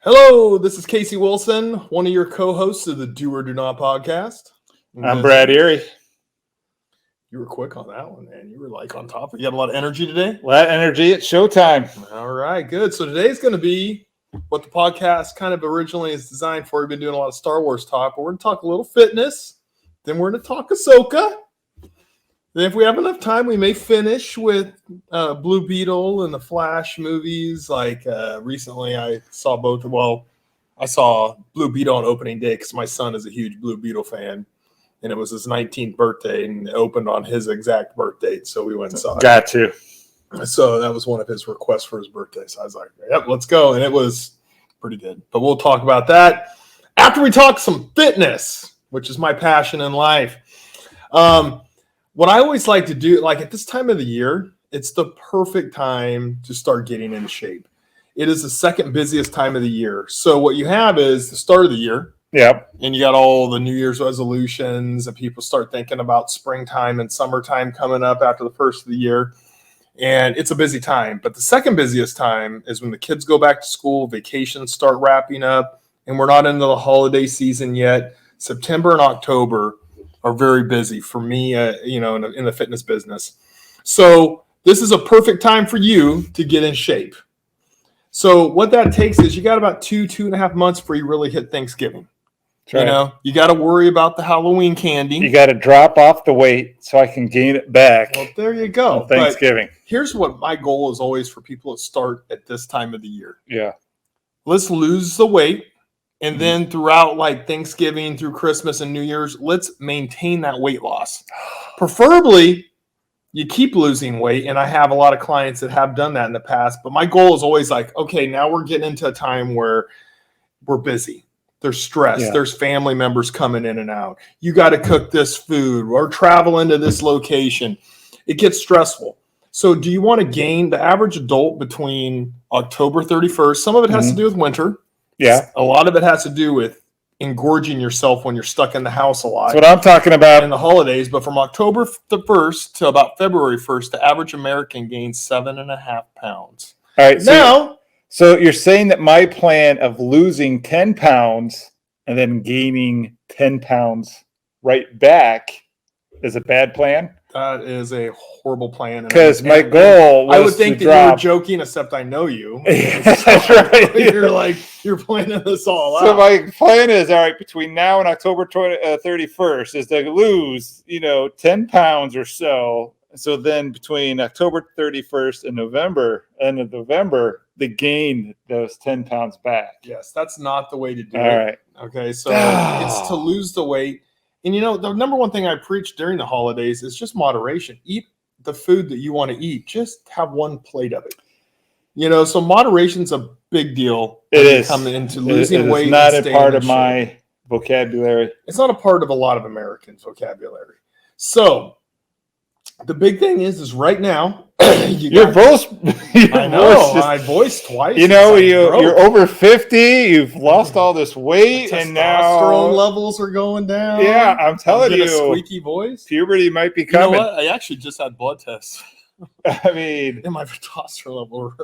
Hello, this is Casey Wilson, one of your co-hosts of the Do or Do Not podcast. I'm Brad Erie. You were quick on that one, man. You were like on top. You got a lot of energy today? A lot of energy. It's showtime. All right, good. So today's going to be what the podcast kind of originally is designed for. We've been doing a lot of Star Wars talk, but we're going to talk a little fitness. Then we're going to talk Ahsoka. Then if we have enough time, we may finish with Blue Beetle and the Flash movies. Like recently I saw both. Well, I saw Blue Beetle on opening day because my son is a huge Blue Beetle fan. And it was his 19th birthday and it opened on his exact birth date. So we went and saw it. Got to. So that was one of his requests for his birthday. So I was like, yep, let's go. And it was pretty good. But we'll talk about that after we talk some fitness, which is my passion in life. What I always like to do, like at this time of the year, it's the perfect time to start getting in shape. It is the second busiest time of the year. So what you have is the start of the year. Yep. And you got all the New Year's resolutions and people start thinking about springtime and summertime coming up after the first of the year. And it's a busy time. But the second busiest time is when the kids go back to school, vacations start wrapping up, and we're not into the holiday season yet. September and October are very busy for me, in the fitness business. So this is a perfect time for you to get in shape. So what that takes is you got about 2.5 months before you really hit Thanksgiving. Right. You got to worry about the Halloween candy. You got to drop off the weight so I can gain it back. Well, there you go. On Thanksgiving. But here's what my goal is always for people to start at this time of the year. Yeah. Let's lose the weight. And then throughout like Thanksgiving through Christmas and New Year's, let's maintain that weight loss. Preferably, you keep losing weight. And I have a lot of clients that have done that in the past. But my goal is always like, okay, now we're getting into a time where we're busy. There's stress. Yeah. There's family members coming in and out. You got to cook this food or travel into this location. It gets stressful. So do you want to gain the average adult between October 31st? Some of it has to do with winter. Yeah. A lot of it has to do with engorging yourself when you're stuck in the house a lot. That's what I'm talking about. In the holidays. But from October the 1st to about February 1st, the average American gains 7.5 pounds. All right. So you're saying that my plan of losing 10 pounds and then gaining 10 pounds right back is a bad plan? That is a horrible plan. Because my goal was I would think that you were joking, except I know you. That's right. You're planning this all out. So my plan is, all right, between now and October 31st is to lose, 10 pounds or so. So then between October 31st and end of November, they gain those 10 pounds back. Yes, that's not the way to do it. All right. Okay, so it's to lose the weight. And, the number one thing I preach during the holidays is just moderation. Eat the food that you want to eat. Just have one plate of it. So moderation's a big deal. It is. Coming into losing weight. It's not a part of my vocabulary. It's not a part of a lot of Americans' vocabulary. So the big thing is right now, your voice. I know. My voice twice. You're over 50. You've lost all this weight, and now testosterone levels are going down. Yeah, I'm telling you, a squeaky voice. Puberty might be coming. You know what? I actually just had blood tests. I mean, and my testosterone level.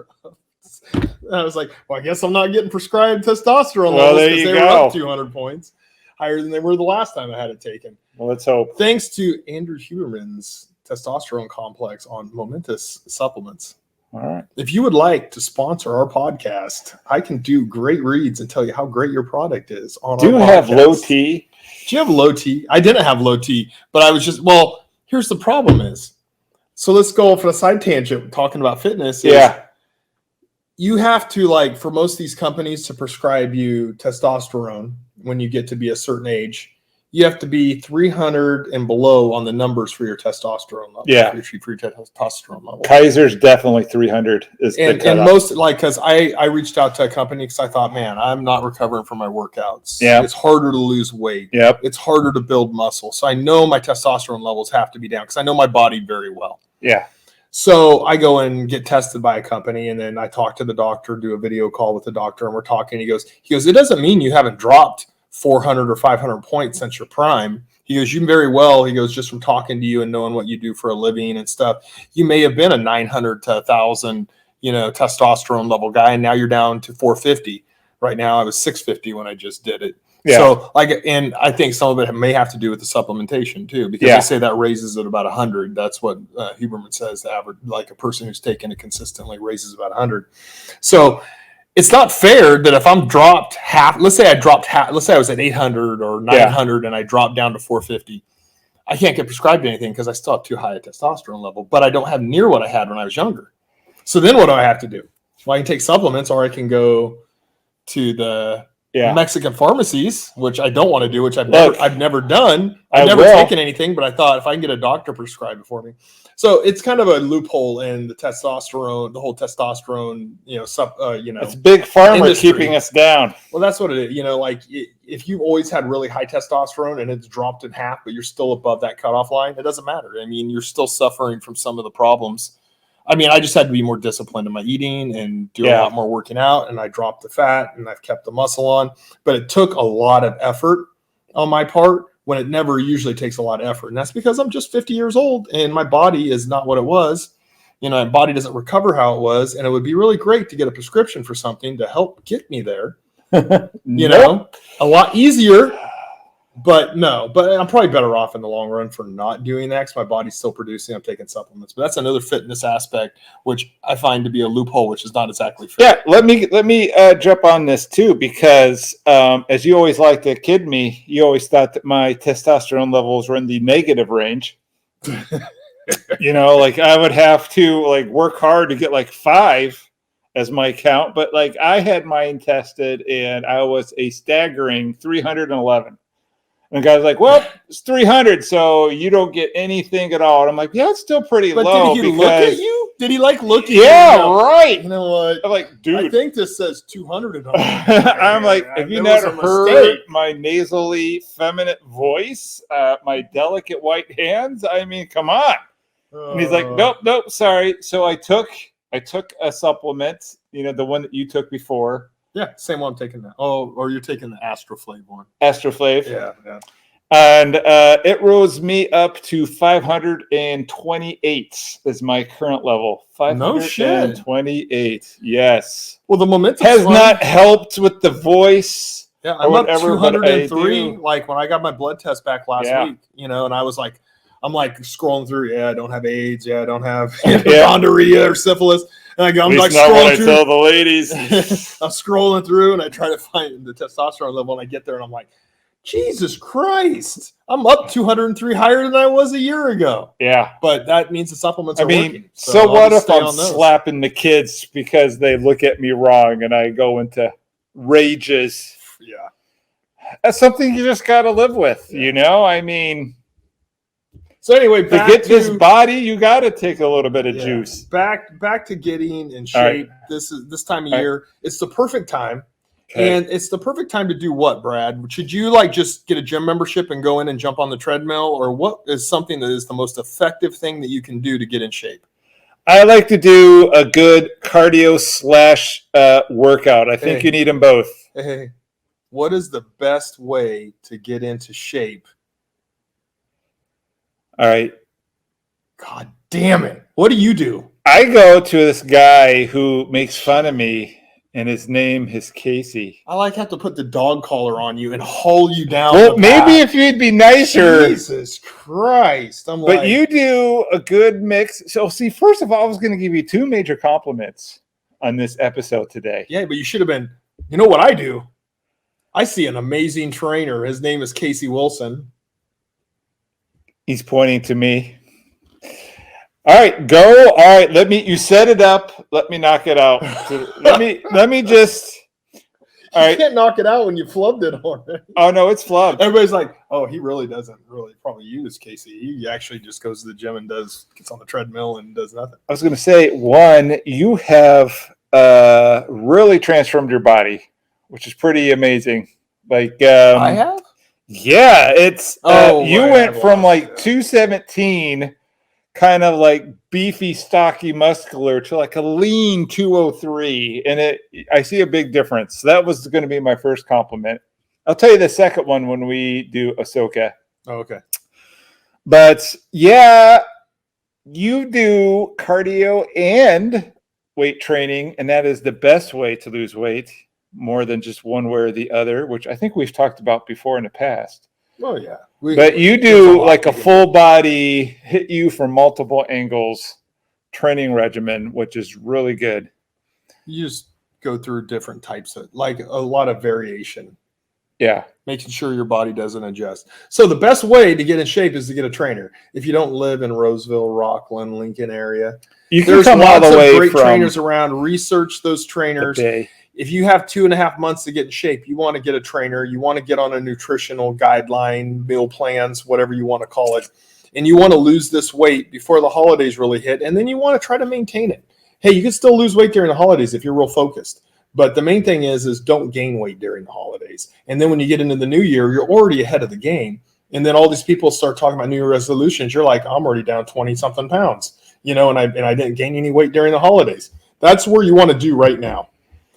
I was like, well, I guess I'm not getting prescribed testosterone levels because they were up 200 points higher than they were the last time I had it taken. Well, let's hope. Thanks to Andrew Huberman's testosterone complex on Momentous Supplements. All right. If you would like to sponsor our podcast, I can do great reads and tell you how great your product is on our podcast. Do you have low T? Do you have low T? I didn't have low T, but I was just, here's the problem is, so let's go for a side tangent talking about fitness. You have to, for most of these companies to prescribe you testosterone when you get to be a certain age, you have to be 300 and below on the numbers for your testosterone level. Yeah. For your testosterone level. Kaiser's definitely 300 is the cutoff. And most, because I reached out to a company because I thought, man, I'm not recovering from my workouts. Yeah. It's harder to lose weight. Yep. It's harder to build muscle. So I know my testosterone levels have to be down because I know my body very well. Yeah. So I go and get tested by a company, and then I talk to the doctor, do a video call with the doctor, and we're talking. He goes, it doesn't mean you haven't dropped 400 or 500 points since your prime. He goes, you very well, he goes, just from talking to you and knowing what you do for a living and stuff, you may have been a 900 to 1,000, testosterone level guy, and now you're down to 450. right now. I was 650 when I just did it. Yeah. So and I think some of it may have to do with the supplementation too, because they say that raises it about 100. That's what Huberman says. The average, like a person who's taking it consistently, raises about 100. So it's not fair that if I'm dropped half, let's say I was at 800 or 900 and I dropped down to 450, I can't get prescribed anything because I still have too high a testosterone level, but I don't have near what I had when I was younger. So then what do I have to do? Well, I can take supplements, or I can go to the Mexican pharmacies, which I don't want to do, which I've never done. I've never taken anything, but I thought if I can get a doctor prescribe it for me. So it's kind of a loophole in the testosterone, the whole testosterone, it's big pharma industry. keeping us down. Well, that's what it is. Like if you've always had really high testosterone and it's dropped in half, but you're still above that cutoff line, it doesn't matter. I mean, you're still suffering from some of the problems. I mean, I just had to be more disciplined in my eating and do a lot more working out, and I dropped the fat and I've kept the muscle on. But it took a lot of effort on my part when it never usually takes a lot of effort. And that's because I'm just 50 years old and my body is not what it was. My body doesn't recover how it was. And it would be really great to get a prescription for something to help get me there. A lot easier. But I'm probably better off in the long run for not doing that because my body's still producing. I'm taking supplements, but that's another fitness aspect which I find to be a loophole, which is not exactly fair. Yeah, let me jump on this too, because as you always like to kid me, you always thought that my testosterone levels were in the negative range. Like I would have to work hard to get 5 as my count, but I had mine tested and I was a staggering 311. And the guy's like, well, it's 300, so you don't get anything at all. And I'm like, yeah, it's still pretty low. Did he look at you? Did he look at you? Yeah, right. You know what? I'm like, dude. I think this says 200 on I'm like, have you not heard my nasally feminine voice? My delicate white hands? I mean, come on. And he's like, nope, sorry. So I took a supplement, the one that you took before. Yeah, same one I'm taking now. Oh, or you're taking the Astroflave one. Astroflave. Yeah. And it rose me up to 528 is my current level. 528. Yes. Well, the momentum has not helped with the voice. Yeah, I'm up 203. Like when I got my blood test back last week, and I was like, I'm scrolling through. Yeah, I don't have AIDS. Yeah, I don't have gonorrhea or syphilis. And I'm scrolling through. Tell the ladies. I'm scrolling through and I try to find the testosterone level, and I get there and I'm like, Jesus Christ, I'm up 203 higher than I was a year ago. Yeah. But that means the supplements are working. So what if I'm slapping the kids because they look at me wrong and I go into rages? Yeah. That's something you just got to live with, I mean. So anyway, to get this body, you got to take a little bit of juice. Back to getting in shape. Right. This time of year, it's the perfect time. Okay. And it's the perfect time to do what, Brad? Should you just get a gym membership and go in and jump on the treadmill, or what is something that is the most effective thing that you can do to get in shape? I like to do a good cardio / workout. I think you need them both. Hey, what is the best way to get into shape? All right. God damn it. What do you do? I go to this guy who makes fun of me, and his name is Casey. I have to put the dog collar on you and haul you down. Well, maybe if you'd be nicer. Jesus Christ. But you do a good mix. So, see, first of all, I was going to give you 2 major compliments on this episode today. Yeah, but you should have been, you know what I do? I see an amazing trainer. His name is Casey Wilson. He's pointing to me. All right, go. All right, you set it up. Let me knock it out. let me just. All right. You can't knock it out when you flubbed it already. Oh no, it's flubbed. Everybody's like, oh, he really doesn't probably use Casey. He actually just goes to the gym and gets on the treadmill and does nothing. I was going to say, one, you have really transformed your body, which is pretty amazing. I have. Yeah, it's you went from 217, kind of beefy, stocky, muscular, to a lean 203, and I see a big difference. So that was going to be my first compliment. I'll tell you the second one when we do Ahsoka. Oh, okay. But yeah, you do cardio and weight training, and that is the best way to lose weight. more than just one way or the other, which I think we've talked about before in the past. Oh yeah. But you do like a full body, hit you from multiple angles training regimen, which is really good. You just go through different types of, like, a lot of variation. Yeah. Making sure your body doesn't adjust. So the best way to get in shape is to get a trainer. If you don't live in Roseville, Rockland, Lincoln area, you can there's come all lots the way of great from trainers around. Research those trainers. If you have 2.5 months to get in shape, you want to get a trainer. You want to get on a nutritional guideline, meal plans, whatever you want to call it. And you want to lose this weight before the holidays really hit. And then you want to try to maintain it. Hey, you can still lose weight during the holidays if you're real focused. But the main thing is don't gain weight during the holidays. And then when you get into the new year, you're already ahead of the game. And then all these people start talking about New Year resolutions. You're like, I'm already down 20-something pounds, and I didn't gain any weight during the holidays. That's where you want to do right now.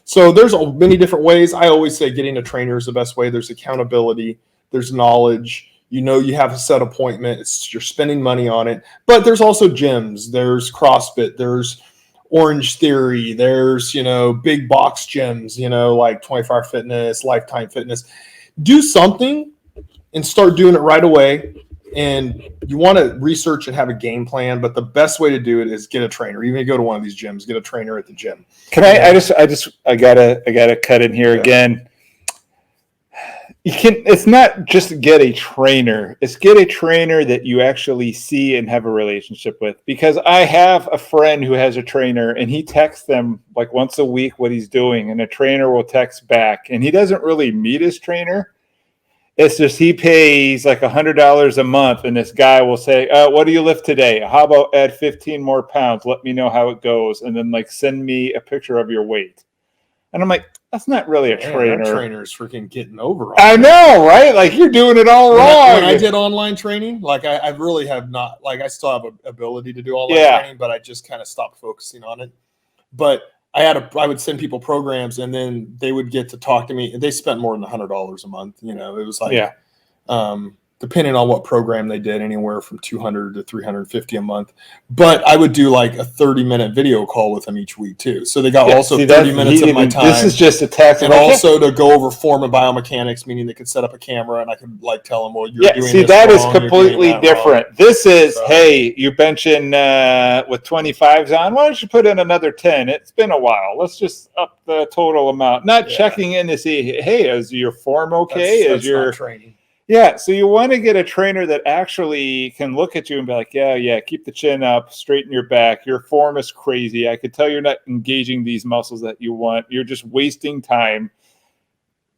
So there's many different ways. I always say getting a trainer is the best way. There's accountability. There's knowledge. You have a set appointment. You're spending money on it. But there's also gyms. There's CrossFit. There's Orange Theory. There's, big box gyms, like 24 Hour Fitness, Lifetime Fitness. Do something and start doing it right away. And you want to research and have a game plan, but the best way to do it is get a trainer. Even if you go to one of these gyms, get a trainer at the gym. Can I gotta cut in here again. It's not just get a trainer. It's get a trainer that you actually see and have a relationship with. Because I have a friend who has a trainer and he texts them like once a week what he's doing, and the trainer will text back. And he doesn't really meet his trainer. It's just he pays like $100 a month, and this guy will say, what do you lift today? How about add 15 more pounds? Let me know how it goes. And then send me a picture of your weight. And I'm like, that's not really a trainer. That trainer's freaking getting over. I know, right? Like, you're doing it all wrong. When I did online training, I really have not, I still have an ability to do online training, but I just kind of stopped focusing on it. But I would send people programs, and then they would get to talk to me. They spent more than $100 a month. It was like, depending on what program they did, anywhere from $200 to $350 a month. But I would do like a 30-minute video call with them each week too. So they got 30 minutes of my time. This is just a tactic. And also to go over form and biomechanics, meaning they could set up a camera and I could tell them, well, you're doing this that wrong, is completely different. Wrong. This is, hey, you're benching with 25s on. Why don't you put in another 10? It's been a while. Let's just up the total amount. Not checking in to see, hey, is your form okay? That's not training. Yeah, so you want to get a trainer that actually can look at you and be like, yeah, keep the chin up, straighten your back. Your form is crazy. I could tell you're not engaging these muscles that you want. You're just wasting time.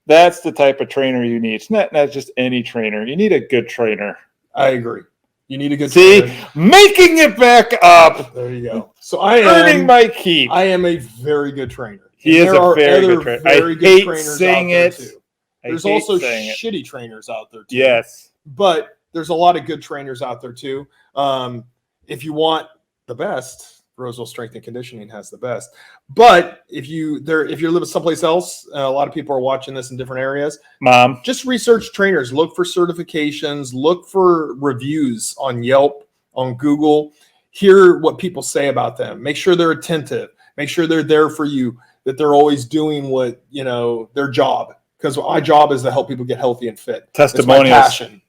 That's the type of trainer you need. It's not just any trainer. You need a good trainer. I agree. You need a good trainer. Making it back up. There you go. So I am earning my keep. I am a very good trainer. He is a very good trainer. I hate saying it. Too. There's also shitty trainers out there too. Yes. But there's a lot of good trainers out there too. If you want the best, Roseville Strength and Conditioning has the best. But if you're living someplace else, a lot of people are watching this in different areas. Mom, just research trainers. Look for certifications. Look for reviews on Yelp, on Google. Hear what people say about them. Make sure they're attentive. Make sure they're there for you. That they're always doing what their job. Because my job is to help people get healthy and fit. Testimonials. It's my passion.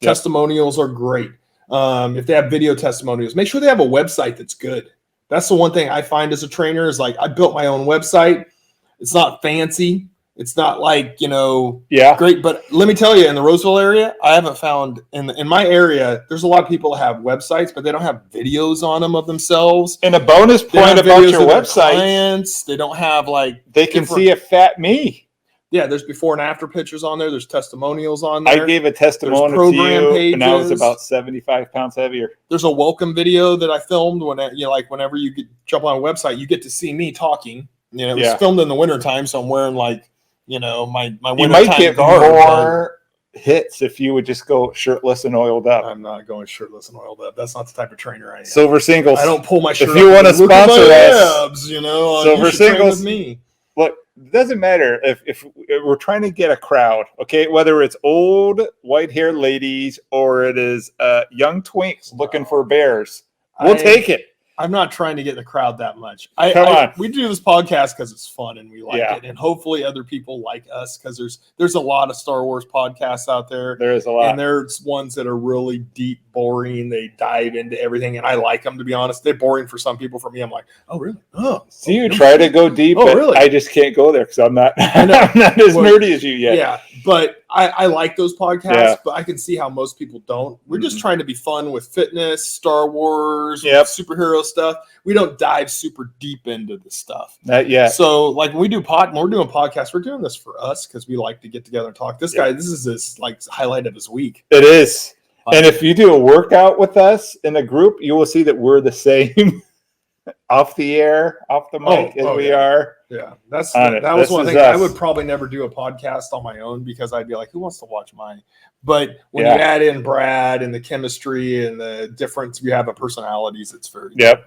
Yep. Testimonials are great. If they have video testimonials, make sure they have a website that's good. That's the one thing I find as a trainer is I built my own website. It's not fancy. It's not great. But let me tell you, in the Roseville area, I haven't found in my area, there's a lot of people that have websites, but they don't have videos on them of themselves. And a bonus point about your website, they don't have they can see a fat me. Yeah, there's before and after pictures on there. There's testimonials on there. I gave a testimonial to you, and I was about 75 pounds heavier. There's a welcome video that I filmed whenever you jump on a website, you get to see me talking. It was filmed in the wintertime, so I'm wearing my wintertime You might get more hits if you would just go shirtless and oiled up. I'm not going shirtless and oiled up. That's not the type of trainer I am. Silver Singles. I don't pull my shirt up. If you want to sponsor us, abs, Silver Singles. With me. Look, it doesn't matter if we're trying to get a crowd, okay? Whether it's old white-haired ladies or it is young twinks looking for bears, we'll take it. I'm not trying to get in the crowd that much. Come on. We do this podcast because it's fun and we like Yeah. it, and hopefully other people like us because there's a lot of Star Wars podcasts out there. There is a lot, and there's ones that are really deep, boring. They dive into everything, and I like them, to be honest. They're boring for some people. For me, I'm like, oh really? Oh, so you try to go deep, but really? I just can't go there because I'm not I'm not as nerdy as you yet. Yeah, but I like those podcasts, but I can see how most people don't. We're just trying to be fun with fitness, Star Wars, superhero stuff. We don't dive super deep into this stuff. Not yet. So like when we're doing podcasts, we're doing this for us because we like to get together and talk. This guy, this is his like highlight of his week. It is. And if you do a workout with us in a group, you will see that we're the same off the air, off the mic as we are. Yeah, that was one thing. I would probably never do a podcast on my own because I'd be like, who wants to watch mine? But when you add in Brad and the chemistry and the difference we have of personalities, it's very good.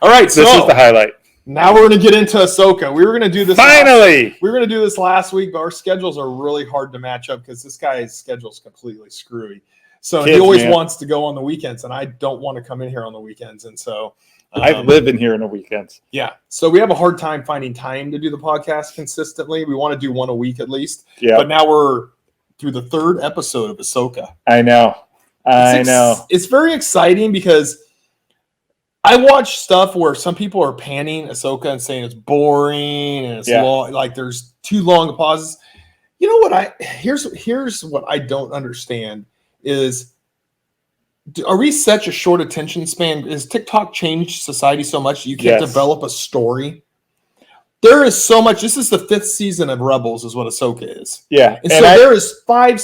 All right, so this is the highlight. Now we're going to get into Ahsoka. We were going to do this finally. We were going to do this last week, but our schedules are really hard to match up because this guy's schedule is completely screwy. So he always wants to go on the weekends, and I don't want to come in here on the weekends, and so. I live in here on the weekends. Yeah. So we have a hard time finding time to do the podcast consistently. We want to do one a week at least. Yeah. But now we're through the 3rd episode of Ahsoka. I know. I know. It's very exciting because I watch stuff where some people are panning Ahsoka and saying it's boring and it's long, like there's too long of pauses. You know what? Here's what I don't understand is, are we such a short attention span? Has TikTok changed society so much you can't develop a story? There is so much. This is the 5th season of Rebels, is what Ahsoka is. Yeah, and so there is 4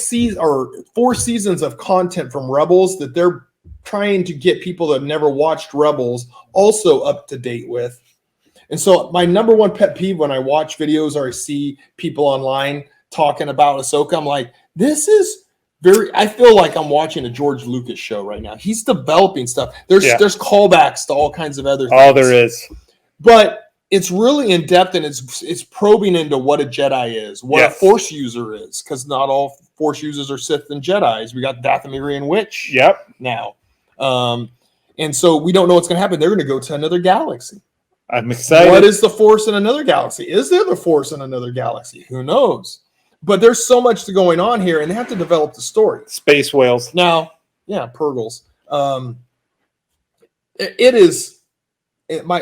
seasons of content from Rebels that they're trying to get people that have never watched Rebels also up to date with. And so my number one pet peeve when I watch videos or I see people online talking about Ahsoka, I'm like, this is. I feel like I'm watching a George Lucas show right now. He's developing stuff. There's callbacks to all kinds of other things. Oh, there is. But it's really in depth and it's probing into what a Jedi is, what a Force user is, because not all Force users are Sith and Jedis. We got Dathomirian Witch now. And so we don't know what's going to happen. They're going to go to another galaxy. I'm excited. What is the Force in another galaxy? Is there the Force in another galaxy? Who knows? But there's so much going on here, and they have to develop the story. Space whales. Now, Purgles. My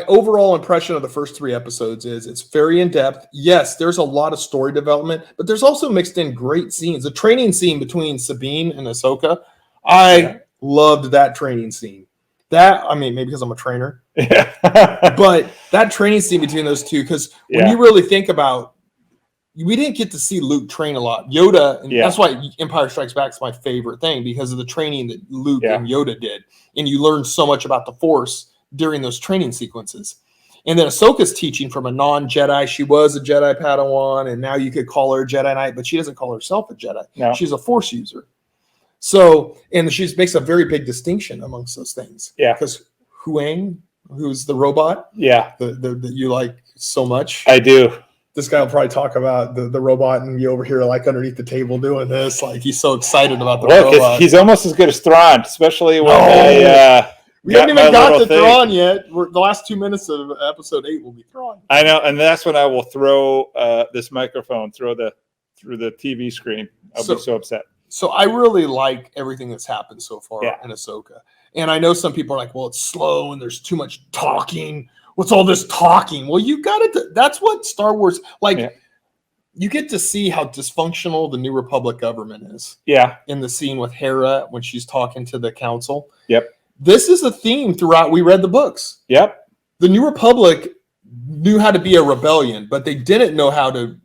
overall impression of the first 3 episodes is it's very in-depth. Yes, there's a lot of story development, but there's also mixed in great scenes. The training scene between Sabine and Ahsoka, I loved that training scene. Maybe because I'm a trainer. But that training scene between those two, because when you really think about, we didn't get to see Luke train a lot. Yoda, and that's why Empire Strikes Back is my favorite thing, because of the training that Luke and Yoda did. And you learn so much about the Force during those training sequences. And then Ahsoka's teaching from a non-Jedi. She was a Jedi Padawan, and now you could call her a Jedi Knight, but she doesn't call herself a Jedi. No. She's a Force user. So, and she makes a very big distinction amongst those things. Yeah. Because Huang, who's the robot, that you like so much. I do. This guy will probably talk about the robot and you over here like underneath the table doing this. Like he's so excited about the robot. He's almost as good as Thrawn, especially when we haven't even got to Thrawn yet. The last 2 minutes of episode 8 will be Thrawn. I know, and that's when I will throw this microphone through the TV screen. I'll be so upset. So I really like everything that's happened so far in Ahsoka. And I know some people are like, well, it's slow and there's too much talking. What's all this talking? Well, you got it. That's what Star Wars, you get to see how dysfunctional the New Republic government is. Yeah. In the scene with Hera when she's talking to the council. Yep. This is a theme throughout. We read the books. Yep. The New Republic knew how to be a rebellion, but they didn't know how to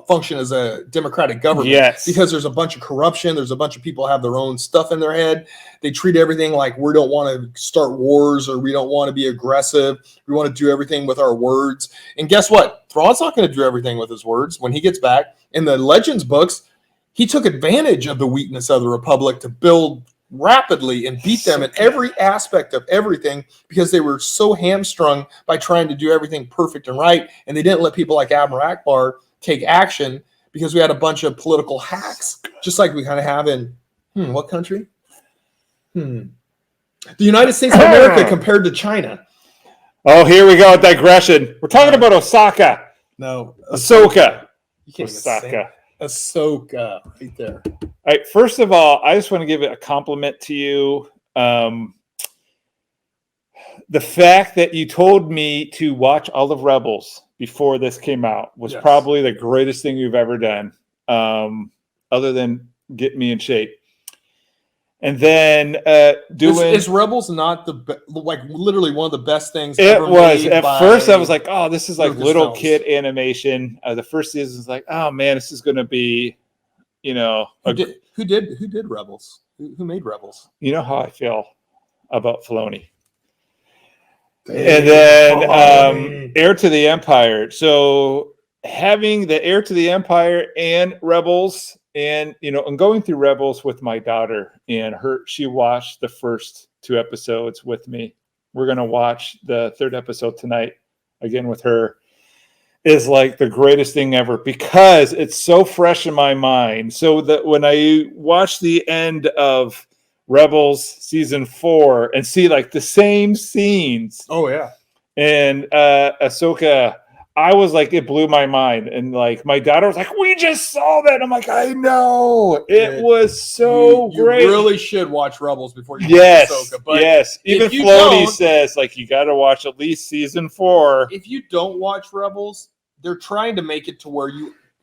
function as a democratic government. Yes. Because there's a bunch of corruption. There's a bunch of people have their own stuff in their head. They treat everything like we don't want to start wars or we don't want to be aggressive. We want to do everything with our words. And guess what? Thrawn's not going to do everything with his words when he gets back. In the Legends books, he took advantage of the weakness of the Republic to build rapidly and beat them in every aspect of everything because they were so hamstrung by trying to do everything perfect and right. And they didn't let people like Admiral Akbar take action because we had a bunch of political hacks, just like we kind of have in what country? The United States of America compared to China. Oh, here we go. Digression. We're talking about Osaka. No, Ahsoka. You can't even say Osaka. Ahsoka right there. All right. First of all, I just want to give a compliment to you. The fact that you told me to watch all of Rebels before this came out was probably the greatest thing you've ever done, other than get me in shape. And then is Rebels not like literally one of the best things it ever was made at first I was like, oh, this is like Lucasfilms. little kid animation. The first season was like, oh man, this is going to be, you know, who did Rebels? Who made Rebels? You know how I feel about Filoni. And then Heir to the Empire. So having the Heir to the Empire and Rebels, and and going through Rebels with my daughter, and she watched the first 2 episodes with me. We're gonna watch the 3rd episode tonight again with her. Is like the greatest thing ever because it's so fresh in my mind. So that when I watch the end of Rebels season 4 and see like the same scenes. Oh yeah. And Ahsoka, I was like, it blew my mind. And like my daughter was like, we just saw that. I'm like, I know. It was so great. You really should watch Rebels before you watch Ahsoka. But even Filoni says like you gotta watch at least season 4. If you don't watch Rebels, they're trying to make it to where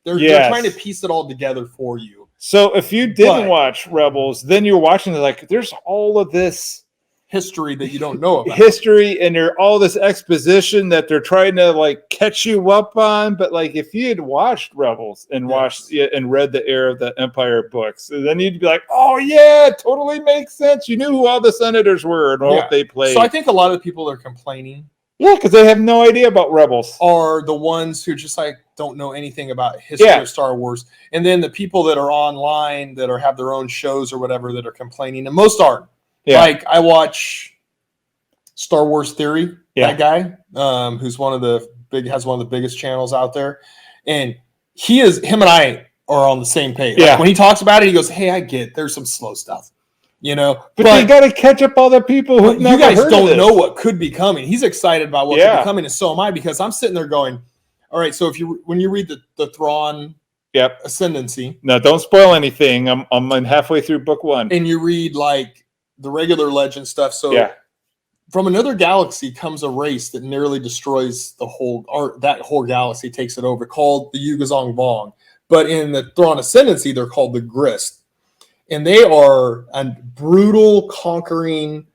they're trying to piece it all together for you. So if you didn't watch Rebels, then you're watching it like there's all of this history that you don't know about. And there's all this exposition that they're trying to like catch you up on. But like if you had watched Rebels and watched and read the Heir of the Empire books, then you'd be like, oh yeah, it totally makes sense. You knew who all the senators were and what they played. So I think a lot of the people are complaining. Yeah, because they have no idea about Rebels. Are the ones who just like don't know anything about history of Star Wars. And then the people that are online that have their own shows or whatever that are complaining, and most aren't. Yeah. Like I watch Star Wars Theory, that guy, who's has one of the biggest channels out there. And him and I are on the same page. Like when he talks about it, he goes, hey, I get there's some slow stuff. But you got to catch up all the people who you guys don't know what could be coming. He's excited about what could be coming, and so am I, because I'm sitting there going, all right, so when you read the Thrawn Ascendancy. No, don't spoil anything. I'm halfway through book 1. And you read like the regular legend stuff. So from another galaxy comes a race that nearly destroys that whole galaxy, takes it over, called the Yugazong Vong. But in the Thrawn Ascendancy, they're called the Grist. And they are a brutal, conquering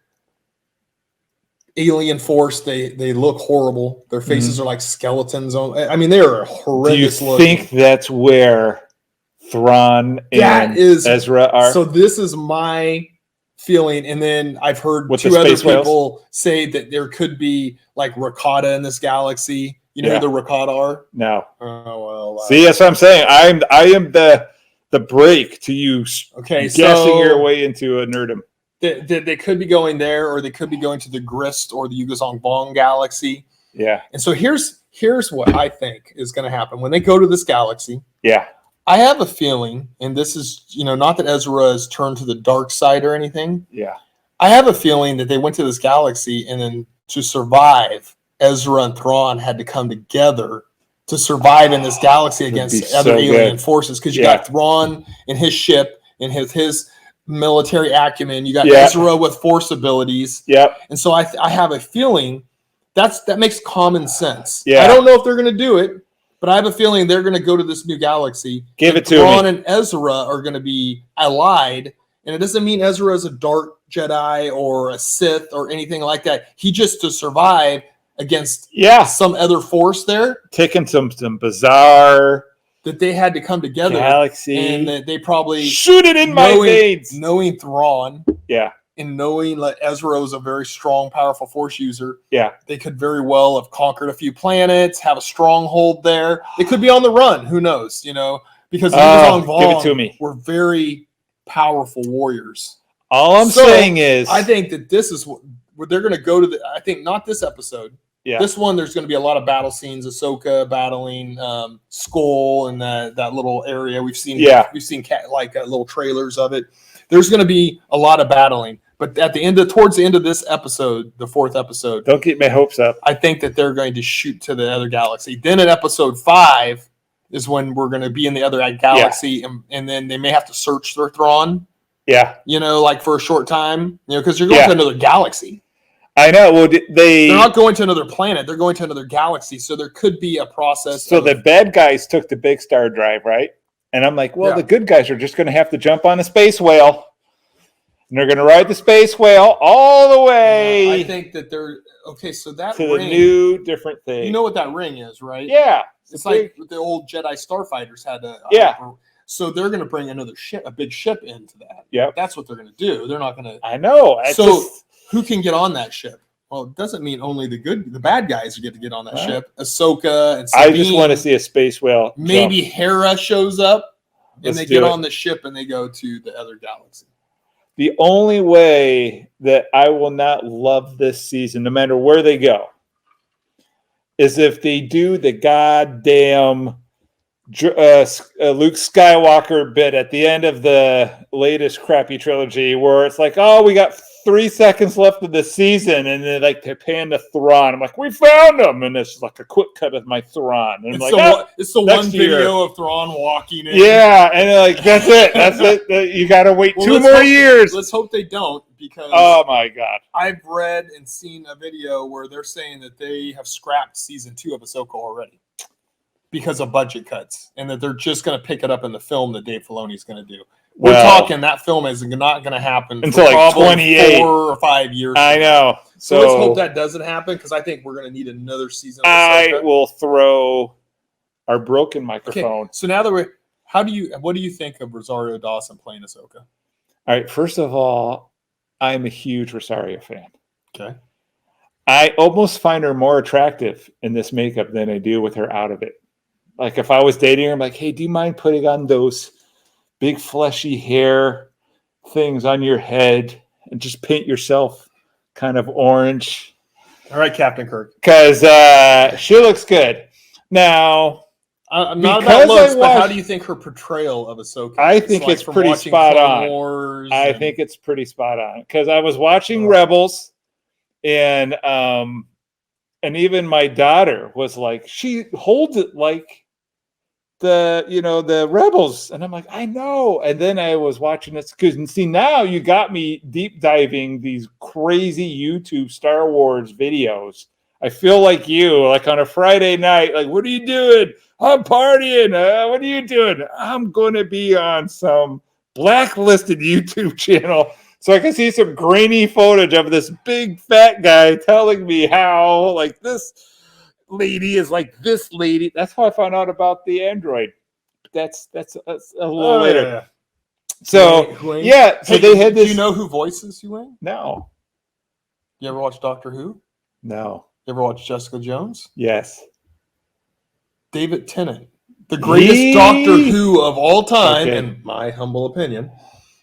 alien force. They look horrible. Their faces are like skeletons. I mean, they are horrendous. Do you think that's where Thrawn and Ezra are? So this is my feeling. And then I've heard 2 other people say that there could be like Rakata in this galaxy. You know who the Rakata are? No. Oh well. See, that's what I'm saying. I am the break to you guessing your way into a nerdum. They could be going there, or they could be going to the Grist or the Yugazong Vong galaxy. Yeah. And so here's what I think is going to happen when they go to this galaxy. Yeah. I have a feeling, and this is, not that Ezra has turned to the dark side or anything. Yeah. I have a feeling that they went to this galaxy, and then to survive, Ezra and Thrawn had to come together to survive in this galaxy against other alien forces, because you got Thrawn and his ship and his military acumen. You got Ezra with force abilities. Yep. And so I have a feeling that makes common sense. Yeah. I don't know if they're going to do it, but I have a feeling they're going to go to this new galaxy. Give it to Thrawn me. and Ezra are going to be allied, and it doesn't mean Ezra is a dark Jedi or a Sith or anything like that. He just to survive against some other force there. Taking some bizarre that they had to come together. Galaxy. And that they probably shoot it in my veins. Knowing Thrawn. Yeah. And knowing that Ezra was a very strong, powerful force user. Yeah. They could very well have conquered a few planets, have a stronghold there. They could be on the run. Who knows? Because the Yugazong Vong were very powerful warriors. All I'm saying is, I think that this is what they're going to go to. I think not this episode. Yeah. This one, there's going to be a lot of battle scenes. Ahsoka battling Skull in that little area. We've seen little trailers of it. There's going to be a lot of battling. But towards the end of this episode, the 4th episode, Don't get my hopes up. I think that they're going to shoot to the other galaxy. Then in episode 5 is when we're going to be in the other galaxy, and then they may have to search their Thrawn. Yeah. Like for a short time, because you're going to another galaxy. I know. Well, they're not going to another planet. They're going to another galaxy. So there could be a process. So the bad guys took the big star drive, right? And I'm like, well, the good guys are just going to have to jump on a space whale. And they're going to ride the space whale all the way. I think that they're okay. So that to ring, the new different thing. You know what that ring is, right? Yeah, it's like the old Jedi starfighters had a So they're going to bring another ship, a big ship, into that. Yeah, that's what they're going to do. They're not going to. I know. Who can get on that ship? Well, it doesn't mean only the bad guys get to get on that ship. Ahsoka and Sabine, I just want to see a space whale. Maybe Hera shows up, and they get on the ship and they go to the other galaxy. The only way that I will not love this season, no matter where they go, is if they do the goddamn Luke Skywalker bit at the end of the latest crappy trilogy, where it's like, oh, we got 3 seconds left of the season, and then like they're paying the Thrawn. I'm like, we found him, and it's like a quick cut of my Thrawn. And it's the one video of Thrawn walking in. Yeah, and like that's it. That's it. You got to wait 2 more years. Let's hope they don't, because oh my god, I've read and seen a video where they're saying that they have scrapped season 2 of Ahsoka already because of budget cuts, and that they're just going to pick it up in the film that Dave Filoni is going to do. We're talking that film is not going to happen until like 28, 4 or 5 years. I know. So let's hope that doesn't happen, because I think we're going to need another season. I will throw our broken microphone. Okay. So now that what do you think of Rosario Dawson playing Ahsoka? All right. First of all, I'm a huge Rosario fan. Okay. I almost find her more attractive in this makeup than I do with her out of it. Like if I was dating her, I'm like, hey, do you mind putting on those big fleshy hair things on your head and just paint yourself kind of orange? All right, Captain Kirk. Because she looks good. Now, not about looks, but how do you think her portrayal of Ahsoka? I think it's pretty spot on. I think it's pretty spot on, because I was watching Rebels, and even my daughter was like, she holds it like the Rebels, and I'm like, I know. And then I was watching it, because see, now you got me deep diving these crazy YouTube Star Wars videos. I feel like you, like on a Friday night, like, what are you doing? I'm partying. What are you doing? I'm going to be on some blacklisted YouTube channel so I can see some grainy footage of this big fat guy telling me how like this lady is like this lady. That's how I found out about the android. That's a little later. Yeah. So Huang? So they had this. Do you know who voices Huang? No. You ever watch Doctor Who? No. You ever watch Jessica Jones? Yes. David Tennant, the greatest Doctor Who of all time, in my humble opinion.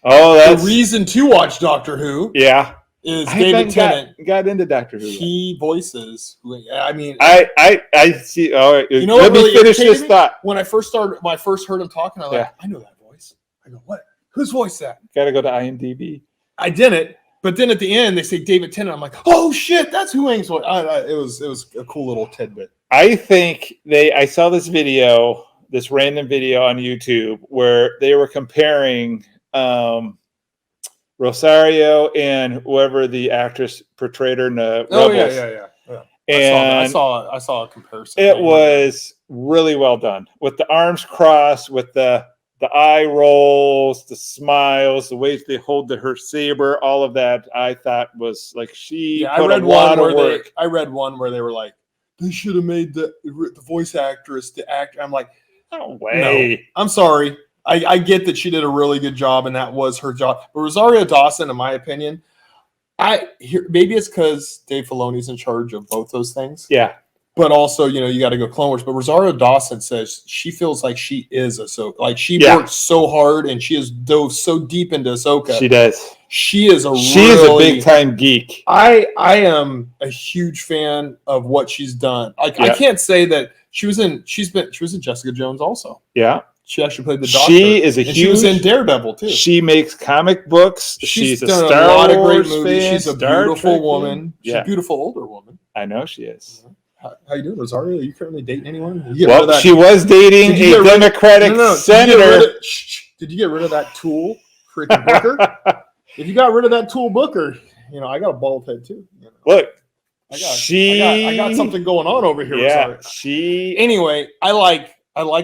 Oh, that's the reason to watch Doctor Who. Yeah. Is David Tennant got into Doctor Who? He voices. I mean, I see. All right, you know let what me finish this thought. When I first heard him talking, I was like, I know that voice. I go, what? Whose voice that? Got to go to IMDb. I didn't, but then at the end they say David Tennant. I'm like, oh shit, that's Huang's voice. It was a cool little tidbit. I think I saw this random video on YouTube where they were comparing Rosario and whoever the actress portrayed her in the Rebels. Yeah. And I saw a comparison. It was really well done, with the arms crossed, with the eye rolls, the smiles, the way they hold her saber, all of that. I thought was like put a lot of work. I read one where they were like, they should have made the voice actress the actor. I'm like, no way. No, I'm sorry. I get that she did a really good job, and that was her job. But Rosario Dawson, in my opinion, maybe it's because Dave Filoni's in charge of both those things. Yeah. But also, you got to go Clone Wars. But Rosario Dawson says she feels like she is Ahsoka. Like she worked so hard, and she has dove so deep into Ahsoka. She does. She is a big time geek. I am a huge fan of what she's done. I can't say that she was in Jessica Jones also. Yeah. She actually played the Doctor. She is and she was in Daredevil too. She makes comic books. She's a done Star a lot Wars of great movies. fan, She's a Star beautiful Trek woman. fan. She's a beautiful older woman. I know she is. How you doing, Rosario? Are you currently dating anyone? Well, she was dating a Democratic senator. Did you get rid of that tool, freaking Booker? If you got rid of that tool, Booker, I got a bald head too. Look, I got something going on over here. Yeah, Rosario. Anyway, I like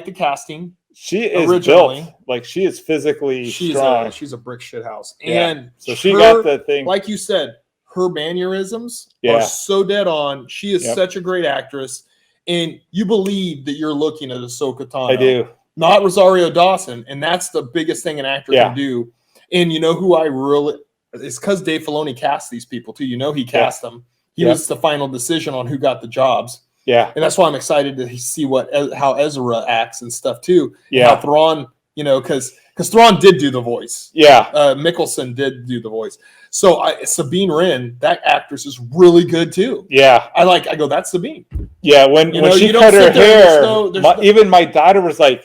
the casting. She is originally built like she is physically strong. She's a brick shit house, and so she got the thing. Like you said, her mannerisms are so dead on. She is such a great actress, and you believe that you're looking at Ahsoka Tano. I do, not Rosario Dawson, and that's the biggest thing an actor can do. And you know who I really? It's because Dave Filoni cast these people too. He cast them. He was the final decision on who got the jobs. Yeah, and that's why I'm excited to see how Ezra acts and stuff too. Yeah, how Thrawn, because Thrawn did do the voice. Yeah, Mickelson did do the voice. So Sabine Wren, that actress is really good too. Yeah, I go, that's Sabine. Yeah, when she cut her hair, even my daughter was like,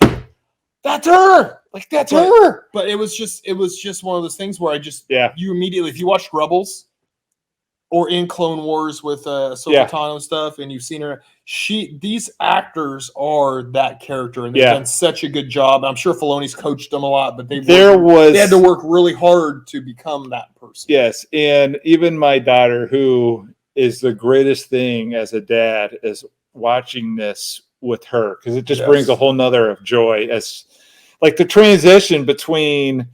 "That's her." Like that's her. But it was just one of those things where you immediately, if you watched Rebels or in Clone Wars with Ahsoka Tano and stuff, and you've seen her, these actors are that character, and they've done such a good job. I'm sure Filoni's coached them a lot, but they had to work really hard to become that person. Yes, and even my daughter, who is the greatest thing as a dad, is watching this with her because it just brings a whole nother of joy as. Like the transition between,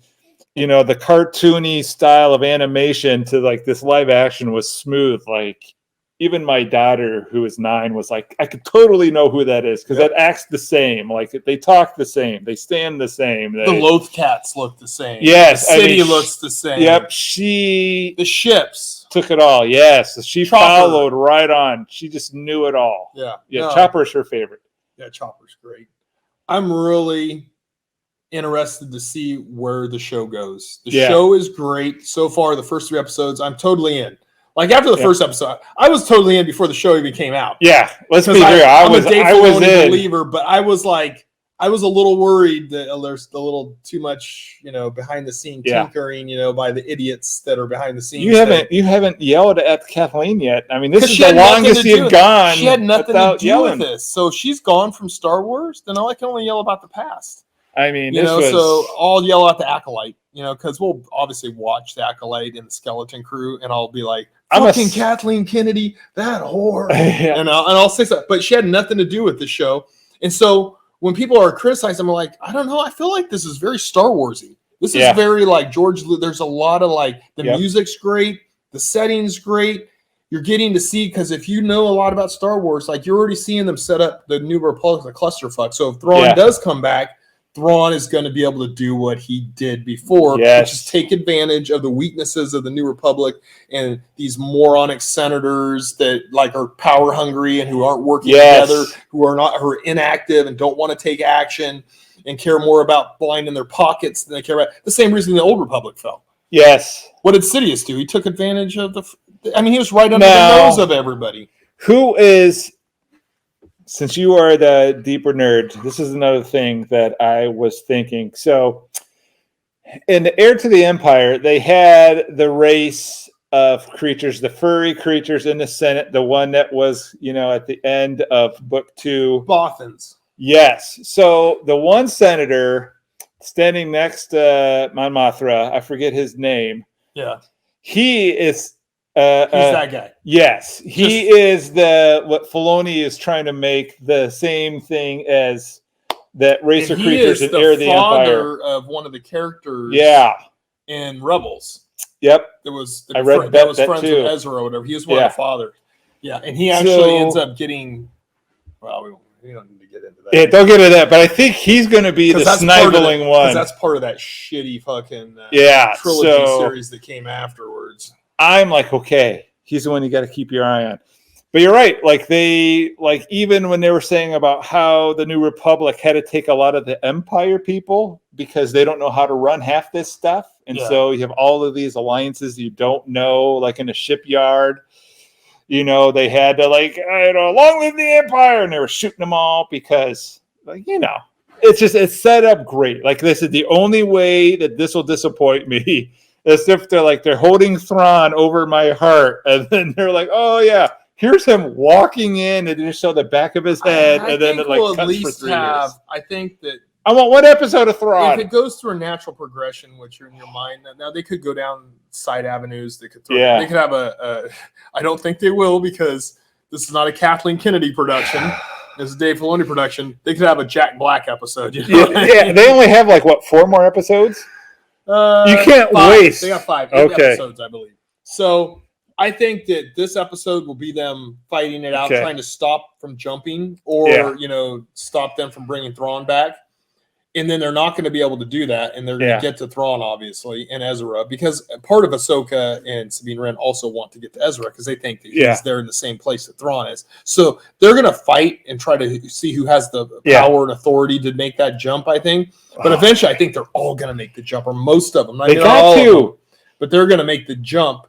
the cartoony style of animation to like this live action was smooth. Like even my daughter, who is 9, was like, I could totally know who that is because that acts the same. Like they talk the same, they stand the same. The Loth cats look the same. Yes, the city looks the same. Yep, the ships took it all. Yes, she followed right on. She just knew it all. Yeah. Chopper's her favorite. Yeah, Chopper's great. I'm really interested to see where the show goes. The show is great so far. The first 3 episodes, I'm totally in. Like after the first episode, I was totally in before the show even came out. Yeah, let's be real. I was a believer, but I was a little worried that there's a little too much, behind the scene tinkering, by the idiots that are behind the scenes. You haven't yelled at Kathleen yet. I mean, this is the longest you've gone. She had nothing to do with this, so she's gone from Star Wars. Then I can only yell about the past. I mean, so I'll yell at the Acolyte, because we'll obviously watch the Acolyte and the Skeleton Crew, and I'll be like, "Fucking Kathleen Kennedy, that whore," and I'll say so. But she had nothing to do with the show, and so when people are criticizing, I'm like, I don't know. I feel like this is very Star Warsy. This is very like George. There's a lot of like the music's great, the setting's great. You're getting to see because if you know a lot about Star Wars, like you're already seeing them set up the New Republic, the clusterfuck. So if Thrawn does come back, Thrawn is going to be able to do what he did before, which is take advantage of the weaknesses of the New Republic and these moronic senators that like are power hungry and who aren't working together, who are inactive and don't want to take action and care more about blinding their pockets than they care about the same reason the old Republic fell. Yes. What did Sidious do? He took advantage of he was right under the nose of everybody. Who is... Since you are the deeper nerd, this is another thing that I was thinking. So, in the Heir to the Empire, they had the race of creatures, the furry creatures in the Senate, the one that was, at the end of book 2. Bothans. Yes. So, the one senator standing next to Mon Mothma, I forget his name. Yeah. He is... he's that guy. Yes, he is what Filoni is trying to make the same thing as that race of creatures in Heir of the Empire. Father of one of the characters. In Rebels. Yep, it was. I read that was friends with Ezra or whatever. He was one of the father. Yeah, and he actually ends up getting. Well, we don't need to get into that. Yeah, don't get into that. But I think he's going to be the sniveling one. Because that's part of that shitty fucking trilogy series that came afterwards. I'm like, okay, he's the one you got to keep your eye on. But you're right. Like even when they were saying about how the New Republic had to take a lot of the Empire people because they don't know how to run half this stuff. And so you have all of these alliances you don't know, like in a shipyard, they had to long live the Empire. And they were shooting them all because it's set up great. Like this is the only way that this will disappoint me. As if they're holding Thrawn over my heart, and then they're like, "Oh yeah, here's him walking in, and just show the back of his head, and then it like we'll cuts for 3 years." I think that I want one episode of Thrawn. if it goes through a natural progression, which you're in your mind, now they could go down side avenues. They could they could have a. I don't think they will because this is not a Kathleen Kennedy production. This is a Dave Filoni production. They could have a Jack Black episode. You know they only have like 4 more episodes. You can't 5. waste. They got 5 okay. episodes, I believe. So I think that this episode will be them fighting it out, trying to stop from jumping, or stop them from bringing Thrawn back. And then they're not going to be able to do that, and they're going to get to Thrawn, obviously, and Ezra, because part of Ahsoka and Sabine Wren also want to get to Ezra because they think that he's there in the same place that Thrawn is. So they're going to fight and try to see who has the power and authority to make that jump, I think. But eventually, I think they're all going to make the jump, or most of them. They got to. But they're going to make the jump,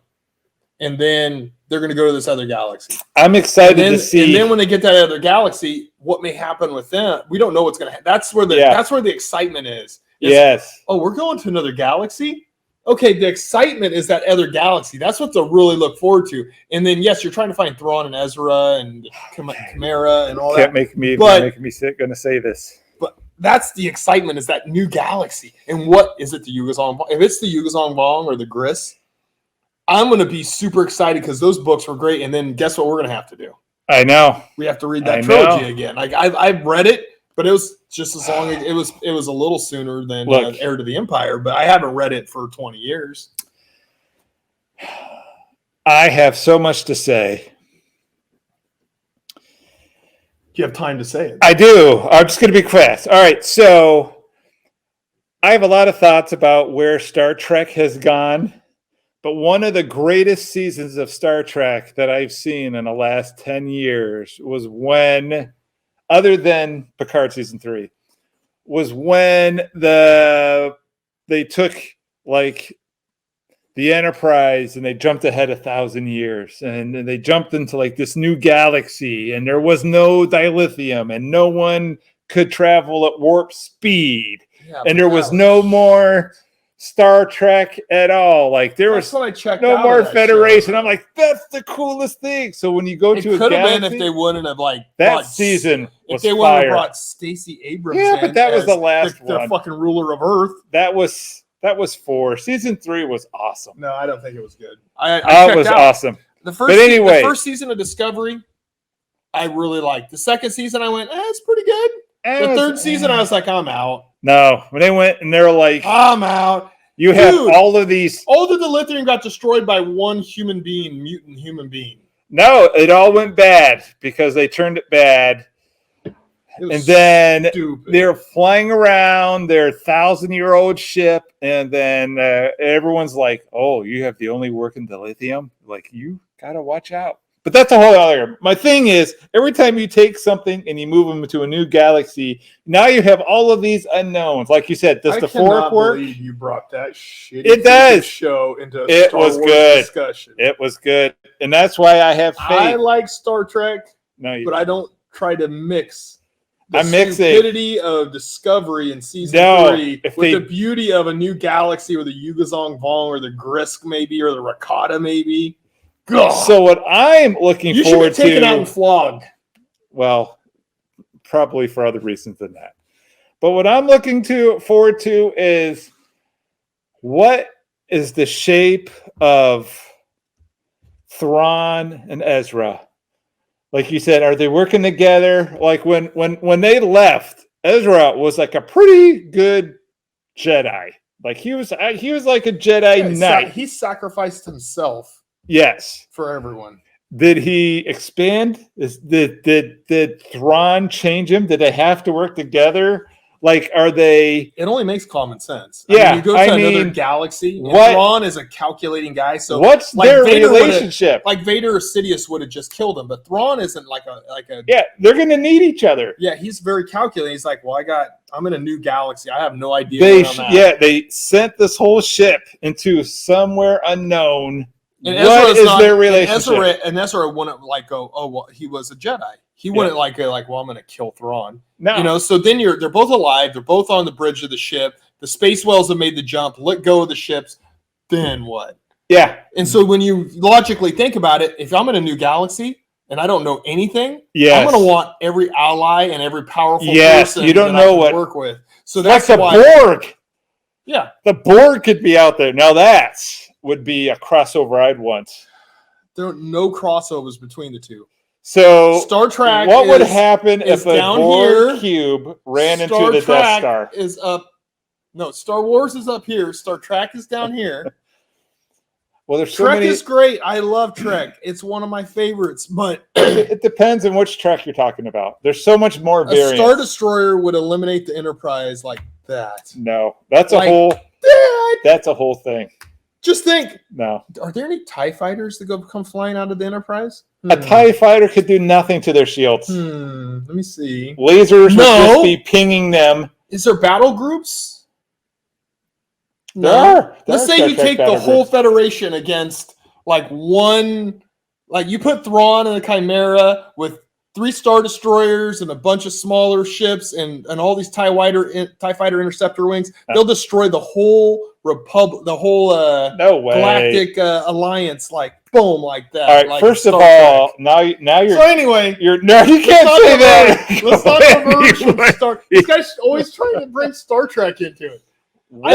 and then they're going to go to this other galaxy. I'm excited to see. And then when they get to that other galaxy, what may happen with them? We don't know what's going to happen. That's where the excitement is. Yes. Oh, we're going to another galaxy? Okay, the excitement is that other galaxy. That's what to really look forward to. And then, yes, you're trying to find Thrawn and Ezra and Chimera and all that. Making me sick going to say this. But that's the excitement, is that new galaxy. And what is it, the Yugosong? If it's the Yugosong Vong or the Gris, I'm going to be super excited because those books were great. And then guess what we're going to have to do? I know. We have to read that trilogy again. I've read it, but it was just as long as it was a little sooner than Heir to the Empire. But I haven't read it for 20 years. I have so much to say. Do you have time to say it? I do. I'm just going to be fast. All right. So I have a lot of thoughts about where Star Trek has gone. But one of the greatest seasons of Star Trek that I've seen in the last 10 years was when, other than Picard season 3, was when they took like the Enterprise and they jumped ahead 1,000 years, and they jumped into like this new galaxy, and there was no dilithium, and no one could travel at warp speed, and there was no more Star Trek at all. Like there was no more Federation. I'm like, that's the coolest thing. So when you go to a galaxy, could have been if they wouldn't have that season was if they wouldn't have brought Stacey Abrams. Yeah, but that was the last one. The fucking ruler of Earth. That was 4. Season 3 was awesome. No, I don't think it was good. It was awesome. The first season of Discovery, I really liked. The second season, I went, it's pretty good. The third season, I was like, I'm out. No, when they went and they're like, I'm out. You have all of these. All the dilithium got destroyed by one mutant human being. No, it all went bad because they turned it bad. And then they're flying around their 1,000-year-old ship, and then everyone's like, "Oh, you have the only working dilithium? Like, you gotta watch out." But that's a whole other. My thing is, every time you take something and you move them to a new galaxy, now you have all of these unknowns. Like you said, does the fork work? Believe you brought that shitty it does show into a Star Wars discussion. It was good, and that's why I have faith. I like Star Trek, but I don't try to mix the stupidity of Discovery in season 3 with the beauty of a new galaxy, or the Yugosong Vong, or the Grisk maybe, or the Rakata maybe. God. So what I'm looking forward to... You should be taken out and flogged. Well, probably for other reasons than that. But what I'm looking forward to is, what is the shape of Thrawn and Ezra? Like you said, are they working together? Like when they left, Ezra was like a pretty good Jedi. Like he was like a Jedi Knight. He sacrificed himself. Yes, for everyone. Did he expand? Did Thrawn change him? Did they have to work together? Like, are they? It only makes common sense. Yeah, you go to another galaxy. And Thrawn is a calculating guy. So what's their relationship? Like Vader or Sidious would have just killed him, but Thrawn isn't like a. Yeah, they're gonna need each other. Yeah, he's very calculating. He's like, well, I'm in a new galaxy. I have no idea. They sent this whole ship into somewhere unknown. And what is their relationship? And Ezra wouldn't like go, oh, well, he was a Jedi. He wouldn't like well, I'm going to kill Thrawn. No. You know, so then they're both alive. They're both on the bridge of the ship. The space whales have made the jump, let go of the ships. Then what? Yeah. And so when you logically think about it, if I'm in a new galaxy and I don't know anything, Yes. I'm going to want every ally and every powerful person you don't that I know can what work with. So that's like the why, Borg. Yeah. The Borg could be out there. Now that would be a crossover I'd want. There are no crossovers between the two. So Star Trek what would happen if a down Borg here, cube ran into Star the Trek Death Star? is up. No, Star Wars is up here. Star Trek is down here. Well, there's so Trek many. is great. I love Trek. It's one of my favorites, but It depends on which Trek you're talking about. There's so much more a variance. Star Destroyer would eliminate the Enterprise like that. No, that's Like a whole. that. That's a whole thing. Just think. No, Are there any TIE fighters that come flying out of the Enterprise? a TIE fighter could do nothing to their shields. Let me see. Lasers would just be pinging them. Is there battle groups? There are. Let's say you take the whole Federation against like one, like you put Thrawn and the Chimera with 3 Star Destroyers and a bunch of smaller ships and all these TIE Fighter interceptor wings. They'll destroy the whole Republic, the whole no way. Galactic Alliance, like boom, like that. All right. Like first of Star all, Trek. now you're. So anyway, you can't say that. Let's not converge from Star. This guy's always trying to bring Star Trek into it. One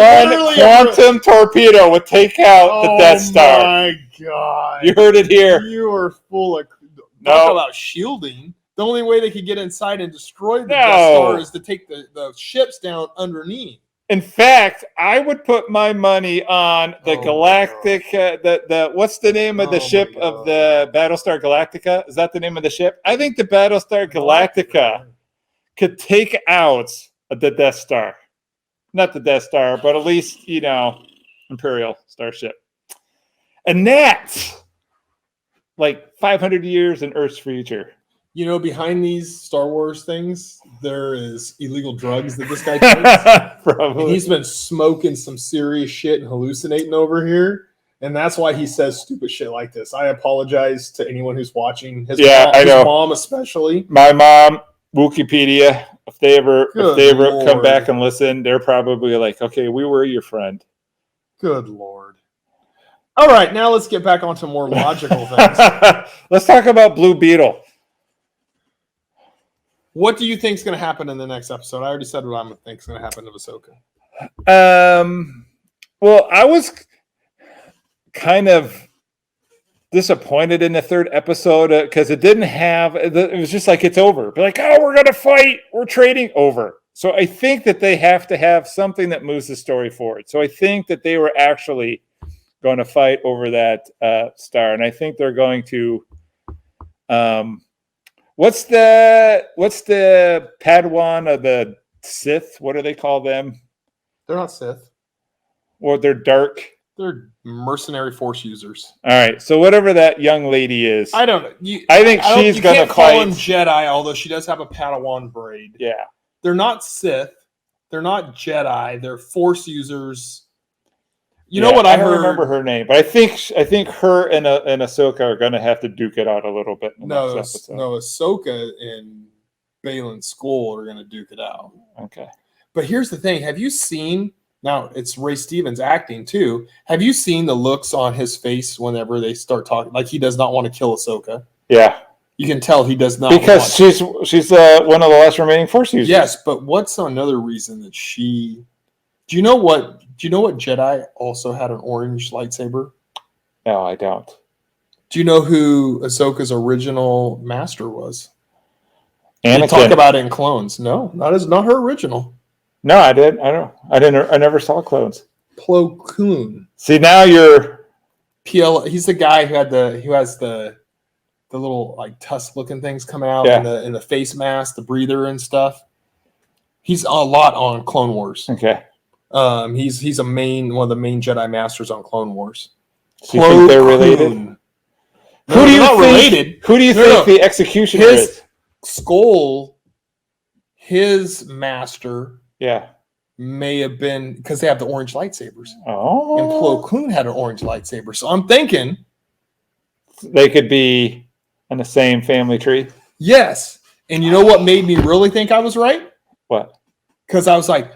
quantum torpedo would take out the Death Star. Oh my god! You heard it here. You are full of. No. Talk about shielding. The only way they could get inside and destroy the Death Star is to take the ships down underneath. In fact, I would put my money on the Galactic. The what's the name of the ship of the Battlestar Galactica? Is that the name of the ship? I think the Battlestar Galactica could take out the Death Star. Not the Death Star, but at least, Imperial starship. And that's like 500 years in Earth's future. Behind these Star Wars things, there is illegal drugs that this guy takes. Probably. And he's been smoking some serious shit and hallucinating over here. And that's why he says stupid shit like this. I apologize to anyone who's watching. His mom especially. My mom, Wikipedia. If they ever come back and listen, they're probably like, okay, we were your friend. Good Lord. All right, now let's get back onto more logical things. Let's talk about Blue Beetle. What do you think is going to happen in the next episode? I already said what I think is going to happen to Ahsoka. Well, I was kind of disappointed in the 3rd episode because it didn't have. It was just like it's over. But like, oh, we're gonna fight. We're trading over. So I think that they have to have something that moves the story forward. So I think that they were actually going to fight over that star, and I think they're going to. What's the Padawan of the Sith? What do they call them? They're not Sith. Or they're dark. They're mercenary force users. All right, so whatever that young lady is, I don't know. I think she's going to call fight. them Jedi, although she does have a Padawan braid. Yeah, they're not Sith. They're not Jedi. They're force users. You know what I heard? don't remember her name, but I think her and Ahsoka are going to have to duke it out a little bit. Ahsoka and Baylan Skoll are going to duke it out. Okay, but here's the thing: have you seen? Now, it's Ray Stevens acting, too. Have you seen the looks on his face whenever they start talking? Like, he does not want to kill Ahsoka. Yeah. You can tell he does not because she's one of the last remaining Force users. Yes, but what's another reason that she... Do you know what Jedi also had an orange lightsaber? No, I don't. Do you know who Ahsoka's original master was? Anakin. They talk about it in Clones. No, not her original. No, I did. I never saw Clones. Plo Koon. See, now you're He's the guy who has the little like tusk looking things coming out in the face mask, the breather and stuff. He's a lot on Clone Wars. Okay. He's one of the main Jedi masters on Clone Wars. Do you think they're related? No, who do you think related? Who do you think the executioner is? Skoll, his master. Yeah. May have been because they have the orange lightsabers. Oh. And Plo Koon had an orange lightsaber. So I'm thinking they could be in the same family tree. Yes. And you know what made me really think I was right? What? Because I was like,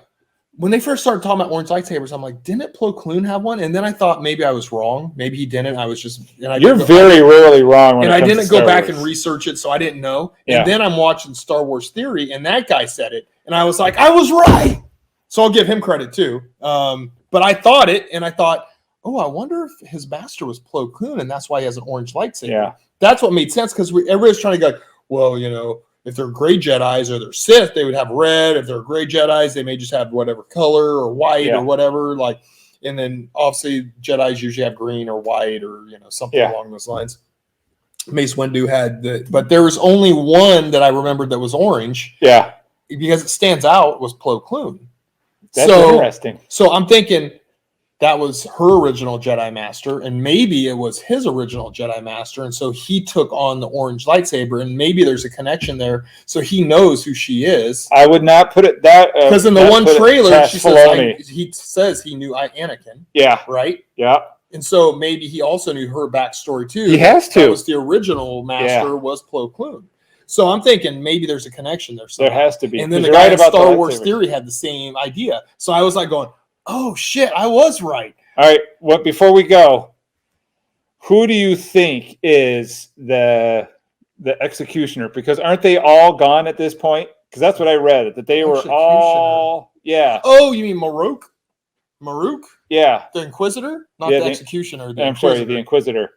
when they first started talking about orange lightsabers, I'm like, didn't Plo Koon have one? And then I thought maybe I was wrong. Maybe he didn't. I was just. And You're very rarely wrong when and it I comes didn't to go Star back Wars. and research it, so I didn't know. Yeah. And then I'm watching Star Wars Theory, and that guy said it, and I was like, I was right. So I'll give him credit too. But I thought it, and I thought, oh, I wonder if his master was Plo Koon, and that's why he has an orange lightsaber. Yeah. That's what made sense because everybody's trying to go, well, you know, if they're gray Jedis or they're Sith, they would have red. If they're gray Jedis, they may just have whatever color or white or whatever. Like, and then obviously Jedis usually have green or white or something along those lines. Mace Windu had but there was only one that I remembered that was orange. Yeah, because it stands out was Plo Koon. That's interesting. So I'm thinking that was her original Jedi Master, and maybe it was his original Jedi Master, and so he took on the orange lightsaber, and maybe there's a connection there, so he knows who she is. I would not put it that because in the one trailer, he says he knew Anakin. Yeah. Right. Yeah. And so maybe he also knew her backstory too. He has to. That was the original master was Plo Koon. So I'm thinking maybe there's a connection there. There has to be. And then the guy about Star Wars Theory had the same idea. So I was like going, oh shit, I was right. All right. Well, before we go, who do you think is the executioner? Because aren't they all gone at this point? Because that's what I read, that they were all Oh, you mean Maruk? Maruk? Yeah. The Inquisitor? Not the executioner. I'm sorry, the Inquisitor.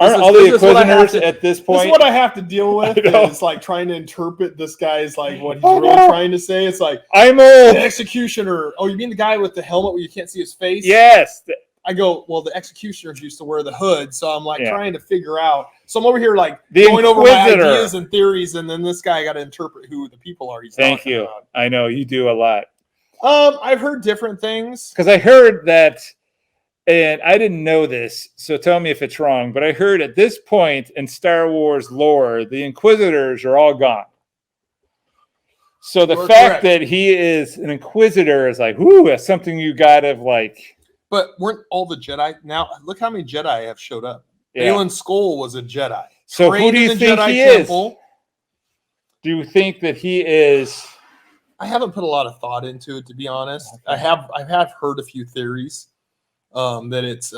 Aren't all the Inquisitors at this point? This is what I have to deal with. It's like trying to interpret this guy's like what he's really trying to say. It's like I'm old. The executioner. Oh, you mean the guy with the helmet where you can't see his face? Yes. I go, well, the executioners used to wear the hood, so I'm like trying to figure out. So I'm over here like going over my ideas and theories, and then this guy got to interpret who the people are. Thank you. About. I know you do a lot. I've heard different things because I heard that. And I didn't know this, so tell me if it's wrong, but I heard at this point in Star Wars lore, the Inquisitors are all gone. So the fact that he is an Inquisitor is like, ooh, that's something you gotta like. But weren't all the Jedi now? Look how many Jedi have showed up. Alan Skoll was a Jedi. So who do you think he is? Do you think that he is? I haven't put a lot of thought into it, to be honest. Okay. I have heard a few theories. That it's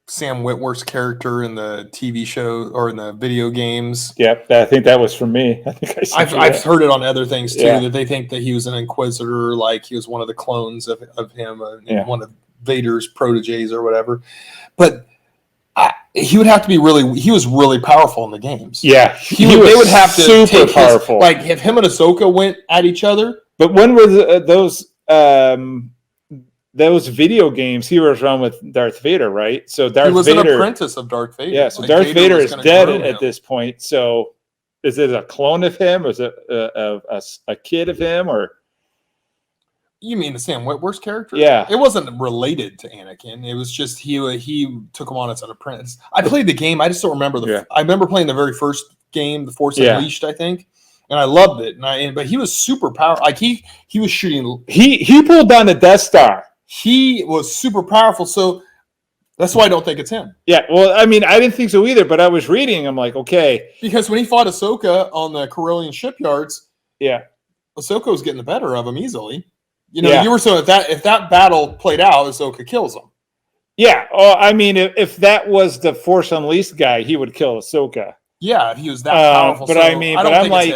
Sam Witwer's character in the TV show or in the video games. Yep, I think that was from me. I think I've heard it on other things too, that they think that he was an Inquisitor, like he was one of the clones of him, one of Vader's proteges or whatever. But he would have to be he was really powerful in the games. Yeah, they would have to super powerful. Like if him and Ahsoka went at each other. But when were those video games? He was around with Darth Vader, right? So Darth Vader was an apprentice of Darth Vader. Yeah, so like Darth Vader is dead at this point. So is it a clone of him? Or is it a kid of him? Or you mean the Sam Witwer's character? Yeah, it wasn't related to Anakin. It was just he took him on as an apprentice. I played the game. I just don't remember I remember playing the very first game, The Force Unleashed, I think. And I loved it, but he was super powerful. Like he was shooting. He pulled down the Death Star. He was super powerful, so that's why I don't think it's him. Yeah, well, I mean, I didn't think so either, but I was reading. I'm like, okay, because when he fought Ahsoka on the Corellian shipyards, Ahsoka was getting the better of him easily. You were so if that battle played out, Ahsoka kills him. Yeah, I mean, if that was the Force Unleashed guy, he would kill Ahsoka. Yeah, if he was that powerful. But I mean, I'm like,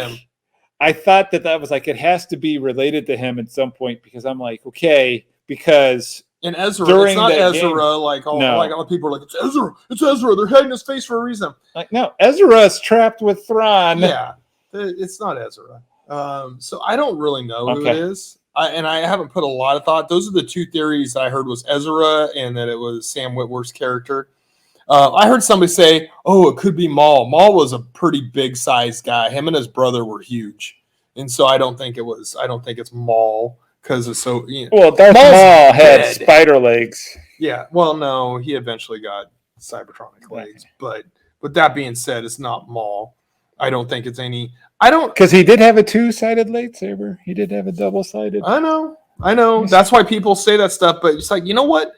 I thought that was like, it has to be related to him at some point because I'm like, okay, because in Ezra, it's not Ezra game, like all people are like, it's Ezra. They're hiding his face for a reason. Like, no, Ezra is trapped with Thrawn. Yeah, it's not Ezra. So I don't really know who it is. And I haven't put a lot of thought. Those are the two theories that I heard was Ezra and that it was Sam Witwer's character. I heard somebody say, "Oh, it could be Maul." Maul was a pretty big sized guy. Him and his brother were huge, and so I don't think it's Maul because it's so. Well, Darth Maul had spider legs. Yeah. Well, no, he eventually got Cybertronic legs. But with that being said, it's not Maul. I don't think it's any. Because he did have a 2-sided lightsaber. He did have a double-sided. I know. That's why people say that stuff. But it's like, you know what?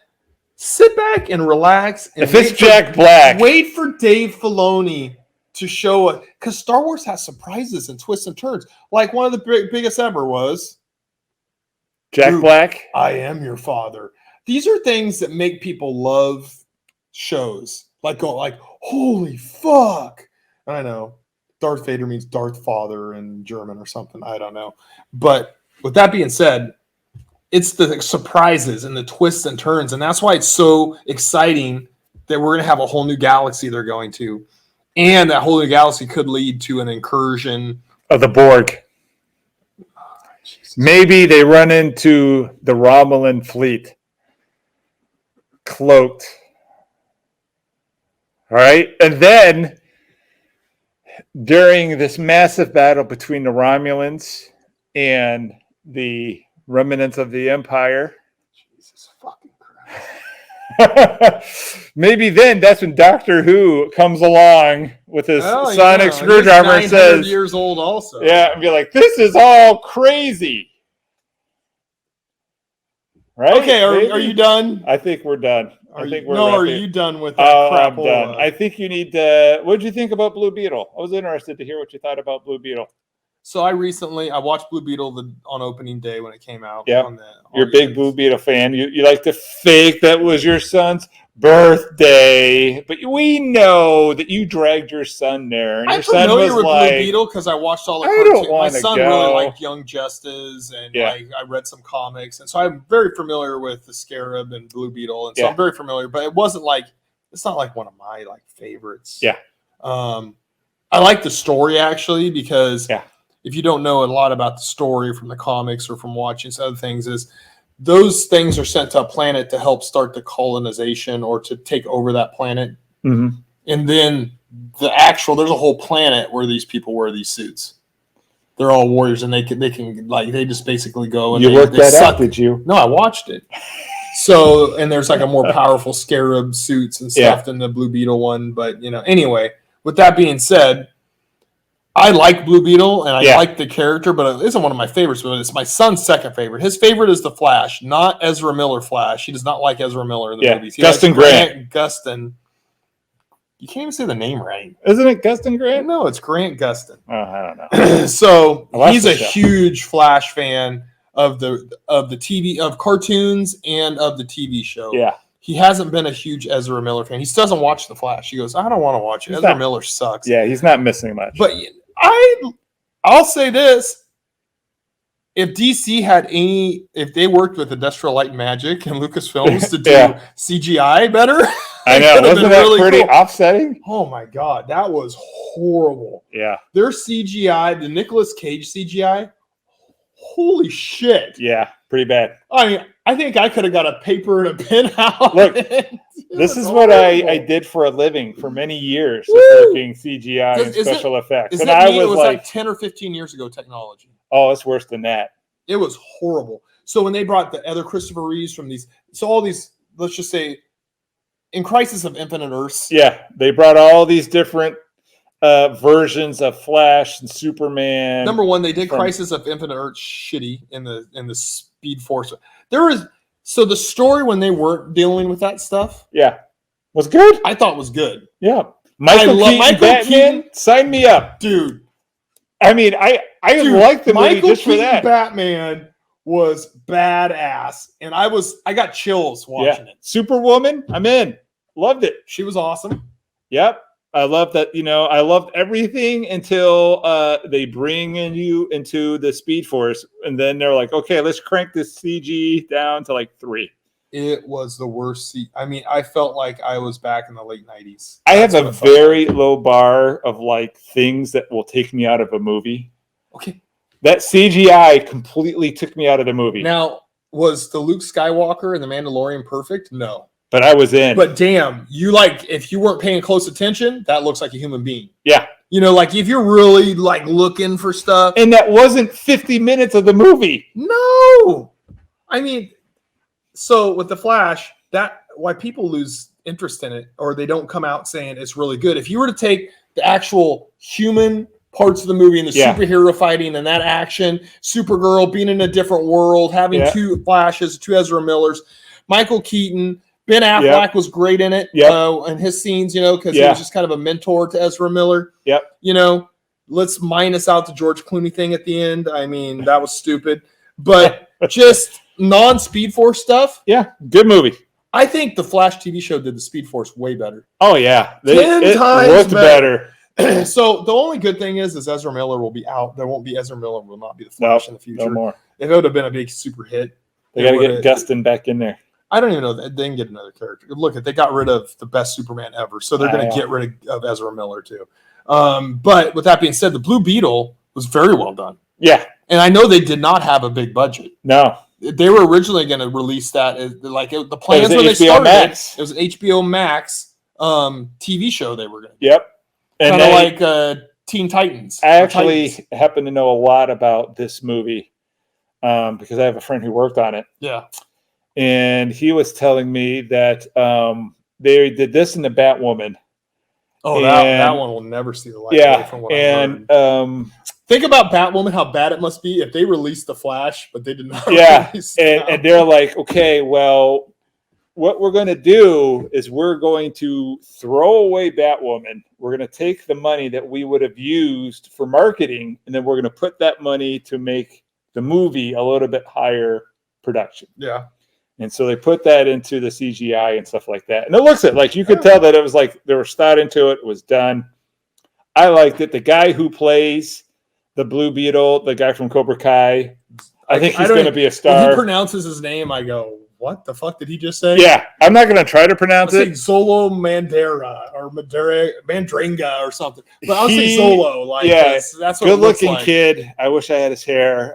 Sit back and relax. And If it's Jack Black, wait for Dave Filoni to show it, because Star Wars has surprises and twists and turns. Like one of the biggest ever was Jack Black. I am your father. These are things that make people love shows. Like holy fuck. I know. Darth Vader means Darth Father in German or something. I don't know. But with that being said, it's the surprises and the twists and turns. And that's why it's so exciting that we're going to have a whole new galaxy they're going to. And that whole new galaxy could lead to an incursion of the Borg. Maybe they run into the Romulan fleet cloaked. All right. And then during this massive battle between the Romulans and the remnants of the Empire, Jesus fucking Christ. Maybe then that's when Doctor Who comes along with his sonic screwdriver and says, years old also. Yeah, and be like, this is all crazy. Right? Okay, are you done? I think we're done. Are you done with that crap? I'm done. I think you need to. What did you think about Blue Beetle? I was interested to hear what you thought about Blue Beetle. So I watched Blue Beetle on opening day when it came out. Yeah, you're a big Blue Beetle fan. You like to fake that was your son's birthday, but we know that you dragged your son there. And I'm your son familiar was with Blue Beetle because I watched all the cartoons. My son really liked Young Justice, and I read some comics, and so I'm very familiar with the Scarab and Blue Beetle, and so I'm very familiar. But it's not like one of my favorites. Yeah. I like the story actually because if you don't know a lot about the story from the comics or from watching some other things, is those things are sent to a planet to help start the colonization or to take over that planet. Mm-hmm. And then there's a whole planet where these people wear these suits. They're all warriors, and they just basically go and you worked that out, did you? No, I watched it. So, and there's a more powerful Scarab suits and stuff than the Blue Beetle one. But anyway, with that being said, I like Blue Beetle, and I like the character, but it isn't one of my favorites. But it's my son's second favorite. His favorite is the Flash, not Ezra Miller Flash. He does not like Ezra Miller in the movies. He Gustin Grant. Gustin. You can't even say the name right. Isn't it Gustin Grant? No, it's Grant Gustin. Oh, I don't know. So he's a huge Flash fan of the TV, of cartoons, and of the TV show. Yeah. He hasn't been a huge Ezra Miller fan. He still doesn't watch The Flash. He goes, I don't want to watch it. Ezra Miller sucks. Yeah, he's not missing much. But I'll say this. If DC if they worked with Industrial Light and Magic and Lucasfilms to do CGI better, I know. Wasn't that really pretty offsetting? Oh my God. That was horrible. Yeah. Their CGI, the Nicolas Cage CGI, holy shit. Yeah, pretty bad. I mean, I think I could have got a paper and a pen out. Look, this is what I did for a living for many years, working CGI and special effects. And it was like 10 or 15 years ago technology. Oh, it's worse than that. It was horrible. So when they brought the other Christopher Reeves from all these, let's just say, in Crisis of Infinite Earths. Yeah, they brought all these different versions of Flash and Superman. Number one, they did Crisis of Infinite Earths shitty in the Speed Force. So the story when they weren't dealing with that stuff, was good. I thought was good. Yeah, Michael Keaton, sign me up, dude. I mean, I liked the movie just for that. Batman was badass, and I got chills watching it. Superwoman, I'm in. Loved it. She was awesome. Yep. I love that, I loved everything until they bring you into the Speed Force, and then they're like, okay, let's crank this CG down to 3. It was the worst. I mean, I felt like I was back in the late 90s. I have a very low bar of things that will take me out of a movie. Okay. That CGI completely took me out of the movie. Now, was the Luke Skywalker and the Mandalorian perfect? No. But I was in. But damn, if you weren't paying close attention, that looks like a human being. Yeah. If you're really looking for stuff. And that wasn't 50 minutes of the movie. No. I mean, so with the Flash, why people lose interest in it, or they don't come out saying it's really good. If you were to take the actual human parts of the movie and the superhero fighting and that action, Supergirl being in a different world, having two Flashes, two Ezra Millers, Michael Keaton, Ben Affleck was great in it. Yep. And his scenes, because he was just kind of a mentor to Ezra Miller. Yep. Let's minus out the George Clooney thing at the end. I mean, that was stupid. But just non-Speed Force stuff. Yeah, good movie. I think the Flash TV show did the Speed Force way better. Oh, yeah. 10 times looked better. So the only good thing is Ezra Miller will be out. There won't be Ezra Miller will not be the Flash in the future. No more. If it would have been a big super hit. They got to get Gustin back in there. I don't even know that they can get another character. Look, they got rid of the best Superman ever, so they're going to get rid of Ezra Miller too. But with that being said, the Blue Beetle was very well done. Yeah, and I know they did not have a big budget. No, they were originally going to release that the plans when they started. It was an HBO Max TV show they were going to do. Yep, kind of like Teen Titans. I actually happen to know a lot about this movie because I have a friend who worked on it. Yeah. And he was telling me that they did this in the Batwoman. Oh, that one will never see the light. Yeah, from what I heard. Think about Batwoman, how bad it must be if they released the Flash, but they did not. Yeah, and they're like, okay, well, what we're going to do is we're going to throw away Batwoman. We're going to take the money that we would have used for marketing, and then we're going to put that money to make the movie a little bit higher production. Yeah. And so they put that into the CGI and stuff like that. And it looks like you could tell that it was like there was thought into it. It was done. I liked it. The guy who plays the Blue Beetle, the guy from Cobra Kai, I think he's going to be a star. When he pronounces his name, I go, what the fuck did he just say? Yeah, I'm not going to try to pronounce it. Zolo Mandera or Mandringa or something. But I'll say Zolo. Like, that's what good-looking kid. I wish I had his hair.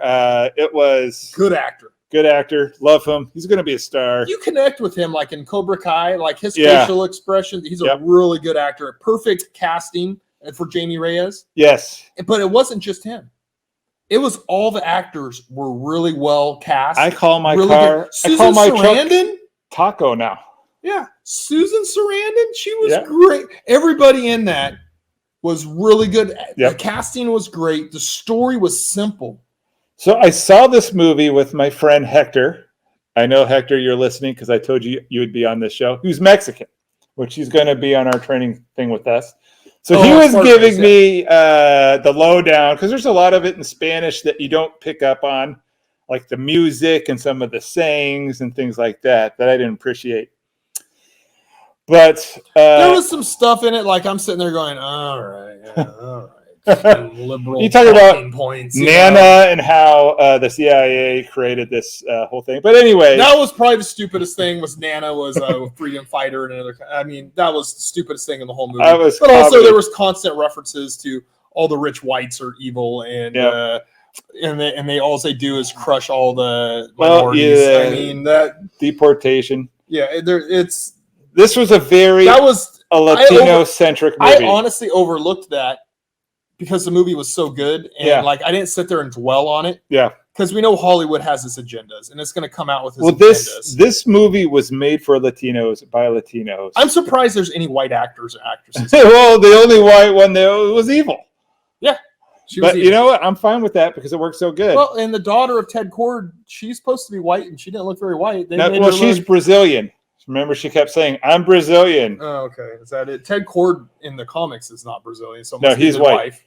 It was... Good actor. Good actor. Love him. He's going to be a star. You connect with him like in Cobra Kai, like his facial expression. He's a really good actor. Perfect casting for Jamie Reyes. Yes. But it wasn't just him. It was all the actors were really well cast. I call my really car. Susan I call my Sarandon, truck Taco now. Yeah. Susan Sarandon. She was great. Everybody in that was really good. The casting was great. The story was simple. So I saw this movie with my friend Hector. I know, Hector, you're listening because I told you you would be on this show. Who's Mexican, which he's going to be on our training thing with us. So he was giving me the lowdown because there's a lot of it in Spanish that you don't pick up on, like the music and some of the sayings and things like that I didn't appreciate. But there was some stuff in it, like I'm sitting there going, all right. Liberal. You talk about points, Nana and how the CIA created this whole thing. But anyway, that was probably the stupidest thing. Was Nana was a freedom fighter and another. I mean, that was the stupidest thing in the whole movie. But also, there was constant references to all the rich whites are evil and they all they do is crush all the minorities. I mean that deportation. Yeah, this was a Latino centric movie. I honestly overlooked that. Because the movie was so good, and I didn't sit there and dwell on it. Yeah, because we know Hollywood has its agendas, and it's going to come out with its agendas. This movie was made for Latinos by Latinos. I'm surprised there's any white actors or actresses. Well, the only white one there was evil. Yeah, but you know what? I'm fine with that because it worked so good. Well, and the daughter of Ted Cord, she's supposed to be white, and she didn't look very white. She's Brazilian. Remember, she kept saying, "I'm Brazilian." Oh, okay, is that it? Ted Cord in the comics is not Brazilian, so no, he's white. Wife.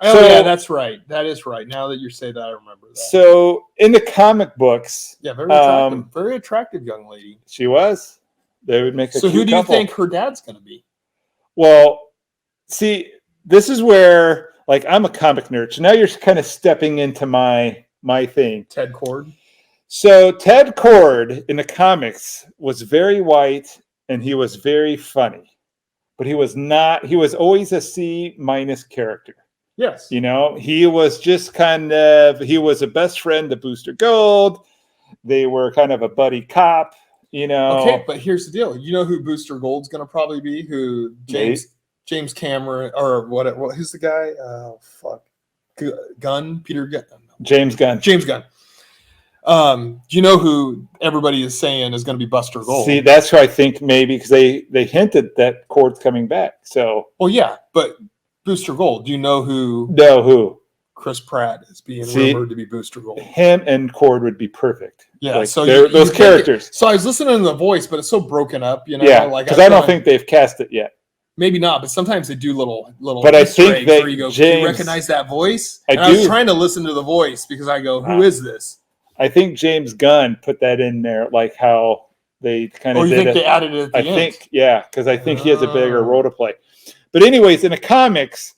Oh, yeah, that's right. That is right. Now that you say that, I remember that. So in the comic books, very attractive young lady. She was. They would make a So cute who do you couple. think her dad's going to be? Well, see, this is where I'm a comic nerd. So now you're kind of stepping into my thing. Ted Cord. So Ted Cord in the comics was very white and he was very funny, but he was not. He was always a C- character. Yes. He was just he was a best friend to Booster Gold. They were kind of a buddy cop, Okay, but here's the deal. You know who Booster Gold's going to probably be? Who James Cameron, or what? Who's the guy? Oh, fuck. Gunn? Peter Gunn? James Gunn. James Gunn. Do you know who everybody is saying is going to be Buster Gold? See, that's who I think maybe because they hinted that Cord's coming back. So. Well, yeah, but Booster Gold. Do you know who? No, who? Chris Pratt is being See, rumored to be Booster Gold. Him and Cord would be perfect. Yeah, like, so those characters. So I was listening to the voice, but it's so broken up, you know. Yeah, like because I don't think they've cast it yet. Maybe not, but sometimes they do little. But I Easter think eggs that where you go, James, do you recognize that voice? I was do. trying to listen to the voice because I go, who is this? I think James Gunn put that in there, like how they kind of. Oh, you think they added it at the end? Think, yeah, because I think he has a bigger role to play. But anyways, in the comics,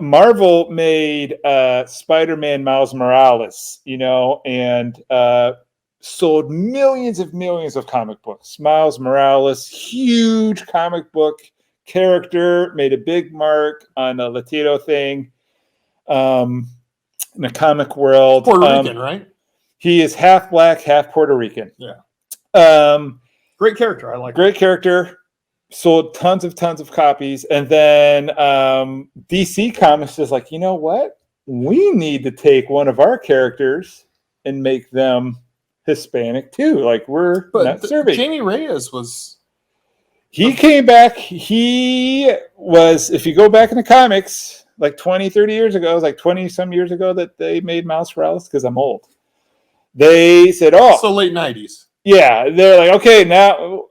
Marvel made Spider-Man Miles Morales, you know, and sold millions of comic books. Miles Morales, huge comic book character, made a big mark on the Latino thing in the comic world. Puerto Rican, right? He is half black, half Puerto Rican. Yeah. Great character. I like great character. Sold tons of copies. And then DC Comics is like, you know what? We need to take one of our characters and make them Hispanic too. Like, we're not serving. Jamie Reyes was... He came back. He was, if you go back in the comics, like 20, 30 years ago, it was like 20 some years ago that they made Miles Morales, because I'm old. They said, oh. So late 90s. Yeah. They're like, okay, now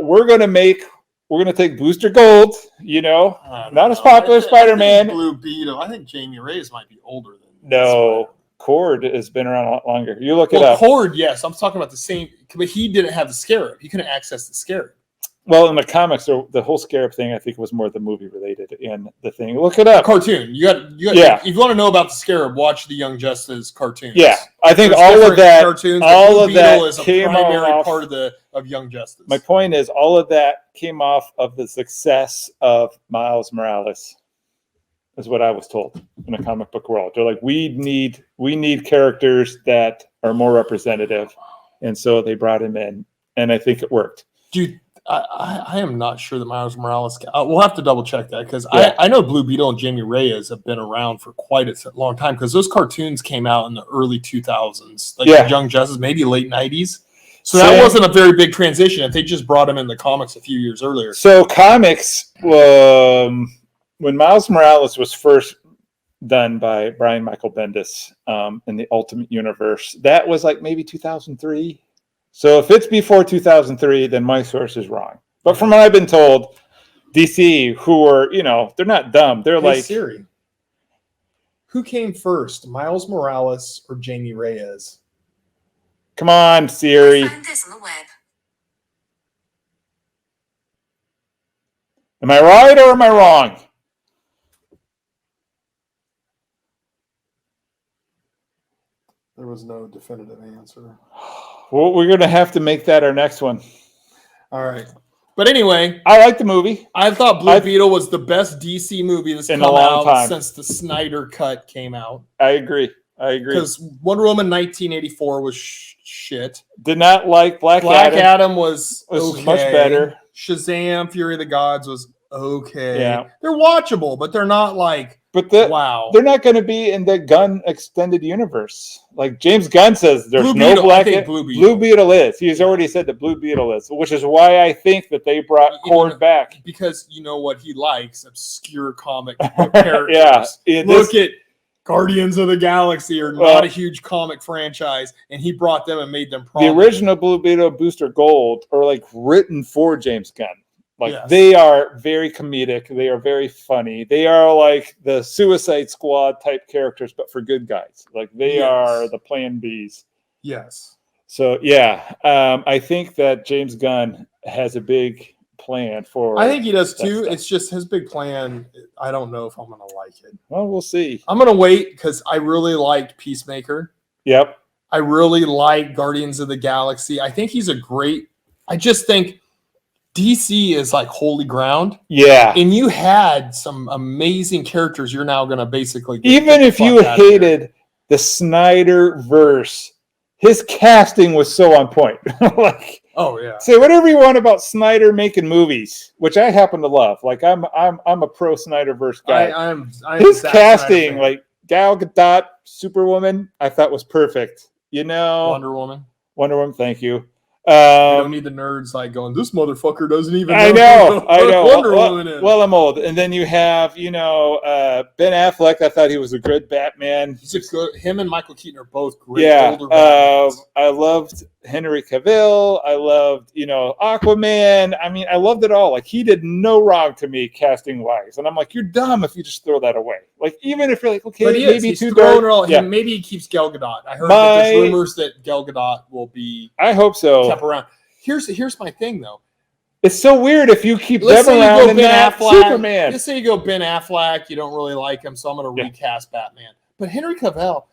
we're going to take Booster Gold, you know, not as popular as Spider-Man. Blue Beetle. I think Jamie Reyes might be older than No, Cord has been around a lot longer. You look it up. Cord, yes. I'm talking about the same, but he didn't have the Scarab. He couldn't access the Scarab. Well, in the comics, the whole Scarab thing, I think, was more the movie related in the thing. Look it up. The cartoon. You got. Yeah. If you want to know about the Scarab, watch the Young Justice cartoons. Yeah, I think There's all of that. Cartoons, all of that is a came primary off, part of Young Justice. My point is, all of that came off of the success of Miles Morales, is what I was told in the comic book world. They're like, we need characters that are more representative, and so they brought him in, and I think it worked. Dude, I am not sure that Miles Morales. We'll have to double check that, because I know Blue Beetle and Jamie Reyes have been around for quite a long time, because those cartoons came out in the early 2000s, like Young Justice, maybe late 90s. So that wasn't a very big transition if they just brought him in the comics a few years earlier. So comics, when Miles Morales was first done by Brian Michael Bendis in the Ultimate Universe, that was like maybe 2003. So if it's before 2003, then my source is wrong. But from what I've been told, DC, who are, you know, they're not dumb. They're like... Siri, who came first, Miles Morales or Jamie Reyes? Come on, Siri. Find this on the web. Am I right or am I wrong? There was no definitive answer. Well, we're going to have to make that our next one. All right. But anyway, I like the movie. I thought Blue Beetle was the best DC movie that's come out since the Snyder Cut came out. I agree. Because Wonder Woman 1984 was shit. Did not like Black Adam was okay. Much better. Shazam! Fury of the Gods was okay. Yeah, they're watchable, but they're not like. Wow, they're not going to be in the Gunn extended universe. Like James Gunn says, there's Blue Beetle is. He's already said that Blue Beetle is, which is why I think that they brought Cord back, because you know what he likes: obscure comic characters. Yeah, look at Guardians of the Galaxy, are not a huge comic franchise, and he brought them and made them prominent. The original Blue Beetle, Booster Gold are like written for James Gunn. Like they are very comedic. They are very funny. They are like the Suicide Squad type characters, but for good guys. Like they are the Plan Bs. Yes. So I think that James Gunn has a big plan for. I think he does too. Stuff. It's just his big plan. I don't know if I'm going to like it. Well, we'll see. I'm going to wait because I really liked Peacemaker. Yep. I really like Guardians of the Galaxy. I think he's a great. I just think DC is like holy ground. Yeah. And you had some amazing characters you're now going to basically get even if you hated the Snyder verse, his casting was so on point. Like, oh yeah. Say whatever you want about Snyder making movies, which I happen to love. Like I'm a pro Snyderverse guy. I'm his casting, like Gal Gadot, Superwoman, I thought was perfect. You know, Wonder Woman, thank you. I don't need the nerds like going, this motherfucker doesn't even know. I know. Wonder Woman is. Well, I'm old. And then you have, Ben Affleck. I thought he was a good Batman. Him and Michael Keaton are both great older Batmans. I loved Henry Cavill. I loved, Aquaman. I mean, I loved it all. Like, he did no wrong to me casting wise. And I'm like, you're dumb if you just throw that away. Like, even if you're like, okay, maybe he's too throwing dark. it all. Yeah. Maybe he keeps Gal Gadot. I heard that there's rumors that Gal Gadot will be. I hope so. Kept around. Here's my thing though. It's so weird if you keep Let's them say around you go and Ben not Affleck. Superman. Let's say you go Ben Affleck. You don't really like him, so I'm going to recast Batman. But Henry Cavill,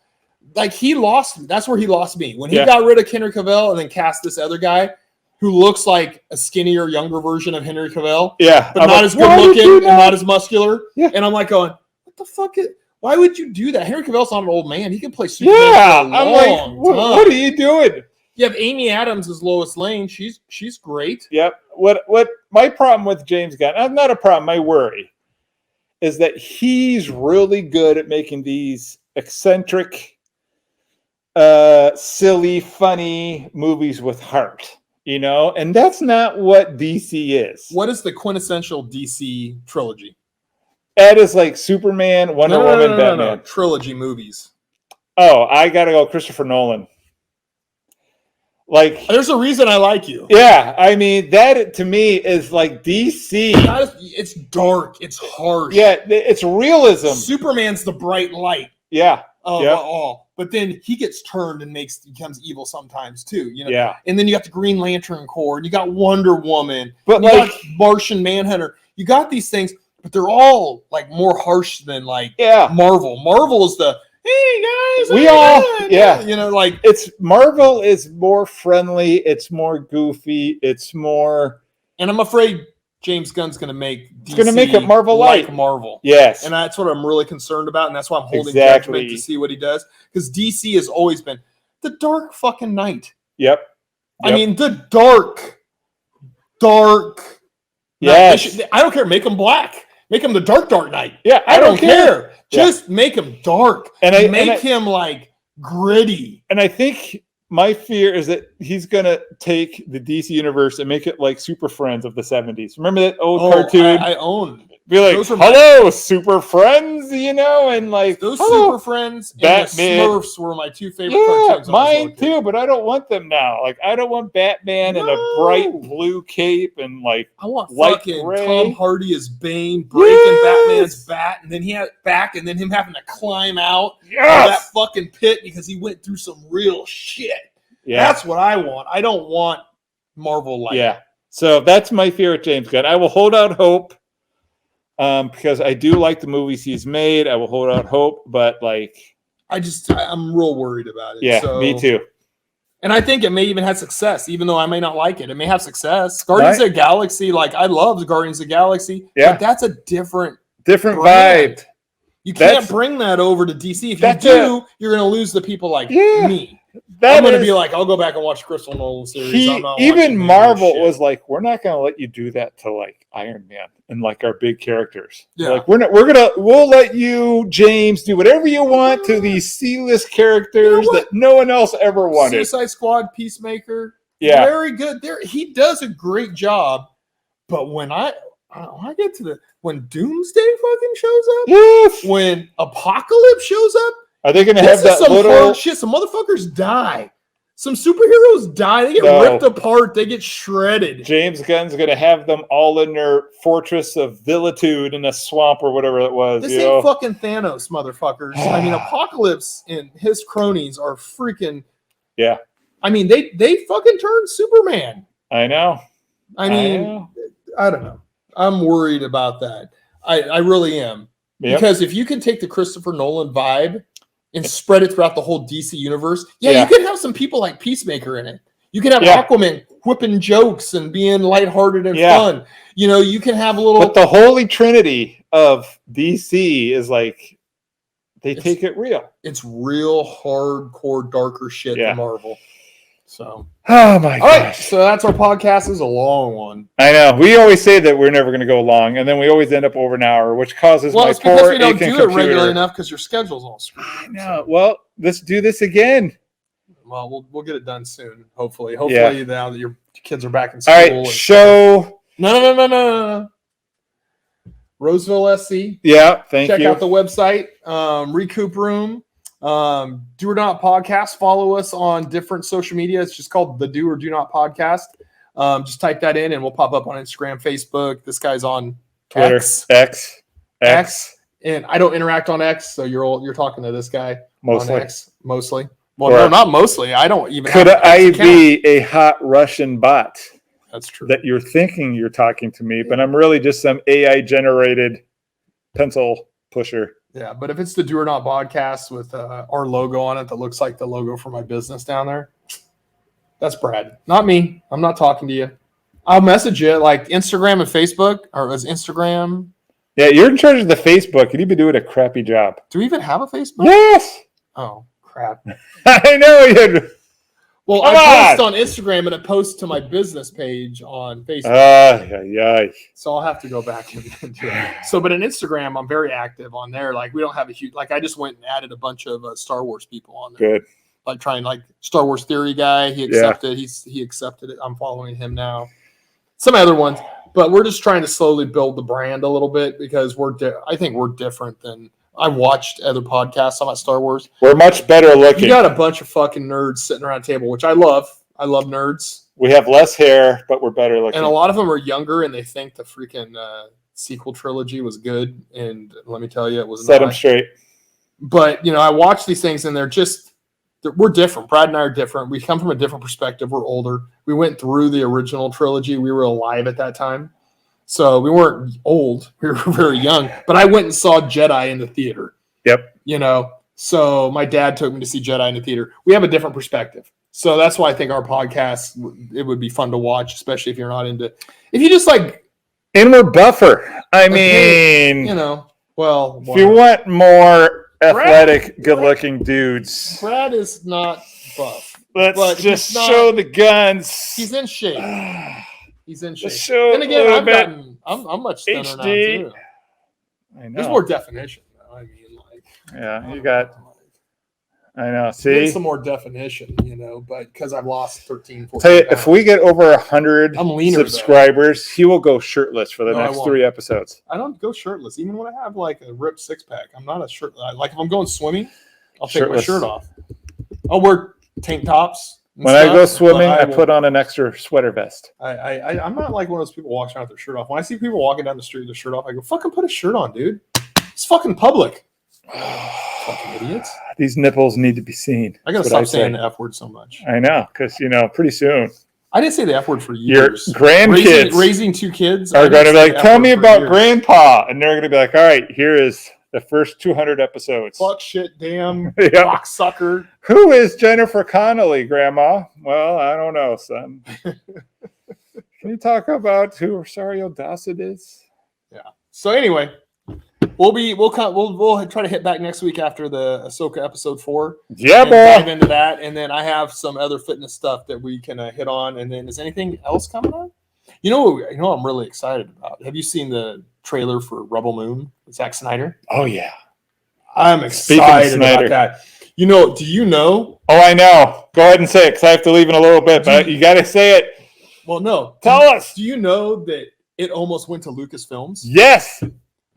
like he lost. That's where he lost me when he got rid of Henry Cavill and then cast this other guy who looks like a skinnier, younger version of Henry Cavill. Yeah, but not as good looking and not as muscular. Yeah, and I'm like going, what the fuck? Why would you do that? Henry Cavill's not an old man. He can play Superman. Yeah, I'm like, what are you doing? You have Amy Adams as Lois Lane. She's great. Yep. What my problem with James Gunn, not a problem, my worry, is that he's really good at making these eccentric, silly, funny movies with heart, and that's not what DC is. What is the quintessential DC trilogy? That is like Superman, Wonder Woman, Batman. No. Trilogy movies. Oh, I gotta go Christopher Nolan. Like, there's a reason I like you. Yeah, I mean that to me is like DC. It's dark. It's harsh. Yeah, it's realism. Superman's the bright light. Yeah. All. But then he gets turned and becomes evil sometimes too. Yeah. And then you got the Green Lantern Corps. And you got Wonder Woman. But you got Martian Manhunter. You got these things, but they're all like more harsh than Marvel. Marvel is the hey guys, it's Marvel is more friendly, it's more goofy, it's more, and I'm afraid James Gunn's going to make DC it Marvel like Marvel. Yes, and that's what I'm really concerned about, and that's why I'm holding judgment to see what he does, because DC has always been the Dark fucking Knight. Yep. I mean the dark. Yes, I don't care. Make them black. Make him the Dark Knight. Yeah, I don't care. Just make him dark and make him like gritty. And I think my fear is that he's gonna take the DC universe and make it like Super Friends of the 70s. Remember that old cartoon? I own. Be like, hello, Super Friends, and like those Super Friends Batman. And the Smurfs were my two favorite cartoons. Mine too, but I don't want them now. Like, I don't want Batman in a bright blue cape and like I want light fucking gray. Tom Hardy as Bane breaking Batman's bat, and then he had back, and then him having to climb out of that fucking pit because he went through some real shit. Yeah, that's what I want. I don't want Marvel like. Yeah, so that's my fear with James Gunn. I will hold out hope. Because I do like the movies he's made. I will hold out hope, but I'm real worried about it. Yeah, me too. And I think it may even have success, even though I may not like it. It may have success. Guardians of the Galaxy, I love the Guardians of the Galaxy. Yeah. But that's a different vibe. You can't bring that over to DC. If you do, you're going to lose the people like me. I'm going to be like, I'll go back and watch Crystal Nolan series. Even Marvel was like, we're not going to let you do that to like Iron Man and like our big characters. Yeah. Like we'll let you, James, do whatever you want to these C-list characters that no one else ever wanted. Suicide Squad, Peacemaker. Yeah. Very good. He does a great job. But when I get to when Doomsday fucking shows up, when Apocalypse shows up, are they going to have that hard shit? Some motherfuckers die. Some superheroes die. They get ripped apart. They get shredded. James Gunn's going to have them all in their fortress of Vilitude in a swamp or whatever it was. This ain't fucking Thanos, motherfuckers. I mean, Apocalypse and his cronies are freaking. Yeah. I mean, they fucking turned Superman. I know. I mean, I don't know. I'm worried about that. I really am. Yep. Because if you can take the Christopher Nolan vibe and spread it throughout the whole DC universe, you can have some people like Peacemaker in it. You can have Aquaman whipping jokes and being lighthearted and fun. You can have a little. But the holy trinity of DC is like they take it real. It's real hardcore, darker shit than Marvel. So, oh my gosh. Right, so that's our podcast. It's a long one. I know. We always say that we're never going to go long, and then we always end up over an hour, which causes my it's because we don't do it regularly enough because your schedule's all screwed. I know. Well, let's do this again. Well, we'll get it done soon. Hopefully, now that your kids are back in school. All right, show. No. Roseville SC. Yeah, thank you. Check out the website, Recoup Room. Do or Not Podcast. Follow us on different social media. It's just called the Do or Do Not Podcast. Just type that in and we'll pop up on Instagram, Facebook. This guy's on Twitter, X. And I don't interact on X, so you're talking to this guy mostly. On X, mostly. Well, no, not mostly. I don't even. Could I be a hot Russian bot? That's true. That you're thinking you're talking to me, but I'm really just some AI generated pencil pusher. Yeah, but if it's the Do or Not Podcast with our logo on it that looks like the logo for my business down there, that's Brad, not me. I'm not talking to you. I'll message you like Instagram and Facebook, or was Instagram? Yeah, you're in charge of the Facebook, and you've been doing a crappy job. Do we even have a Facebook? Yes. Oh crap! I know you. Well, I post on Instagram and I post to my business page on Facebook. So I'll have to go back and do it. So, but in Instagram, I'm very active on there. Like we don't have a huge, like I just went and added a bunch of Star Wars people on there. Good. Like trying like Star Wars Theory guy. He accepted. He accepted it. I'm following him now. Some other ones, but we're just trying to slowly build the brand a little bit because I think we're different than. I watched other podcasts about Star Wars. We're much better looking. You got a bunch of fucking nerds sitting around a table, which I love. I love nerds. We have less hair, but we're better looking. And a lot of them are younger, and they think the freaking sequel trilogy was good. And let me tell you, it was Set them straight. But, I watch these things, and we're different. Brad and I are different. We come from a different perspective. We're older. We went through the original trilogy. We were alive at that time. So we weren't old. We were very young. But I went and saw Jedi in the theater. Yep. So my dad took me to see Jedi in the theater. We have a different perspective. So that's why I think our podcast, it would be fun to watch, especially if you're not into – if you just like – And we're buffer. I mean – well – If you want more athletic, good-looking dudes. Brad is not buff. Let's just show the guns. He's in shape. He's in shape. And again, I'm much thinner now too. I know. There's more definition, though. I mean, you got. I know. See, some more definition, but because I've lost 13, 14 Tell you, pounds. if we get over 100 subscribers, he will go shirtless for the next 3 episodes. I don't go shirtless, even when I have like a ripped six pack. I'm not a shirt. Like if I'm going swimming, I'll take my shirt off. I'll wear tank tops. When I go swimming, I put on an extra sweater vest. I'm not like one of those people walking around with their shirt off. When I see people walking down the street with their shirt off, I go, fucking put a shirt on, dude. It's fucking public. Fucking idiots. These nipples need to be seen. I got to stop saying the F word so much. I know, because, pretty soon. I didn't say the F word for years. Your grandkids raising 2 kids are going to be like, tell me about grandpa. And they're going to be like, all right, here is the first 200 episodes. Fuck, shit, damn, fuck, sucker. Who is Jennifer Connelly, Grandma? Well, I don't know, son. Can you talk about who Rosario Dawson is? Yeah. So anyway, we'll try to hit back next week after the Ahsoka episode 4. Yeah, boy. Dive into that, and then I have some other fitness stuff that we can hit on. And then is anything else coming on? I'm really excited about. Have you seen the trailer for Rebel Moon with Zack Snyder? Oh yeah, I'm excited about that. Do you know? Oh, I know. Go ahead and say it because I have to leave in a little bit, but you got to say it. Well, no. Tell us. Do you know that it almost went to Lucasfilms? Yes.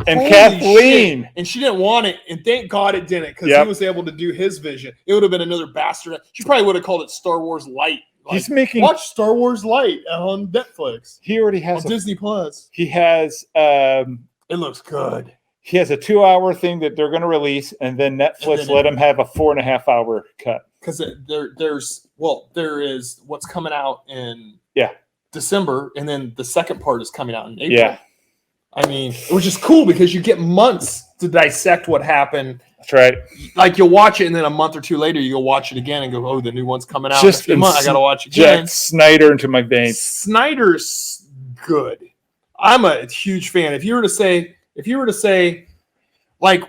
And Holy Kathleen. Shit. And she didn't want it. And thank God it didn't because he was able to do his vision. It would have been another bastard. She probably would have called it Star Wars Light. Watch Star Wars Light on Netflix. He already has on Disney Plus. He has it looks good. He has a 2-hour thing that they're going to release, and then Netflix let him have a 4.5-hour cut. Because there is what's coming out in December, and then the second part is coming out in April. Yeah. I mean, which is cool because you get months to dissect what happened. That's right. Like you'll watch it, and then a month or two later, you'll watch it again and go, "Oh, the new one's coming out Just in a month. I got to watch it again." Jack Snyder into my veins. Snyder's good. I'm a huge fan. If you were to say, like,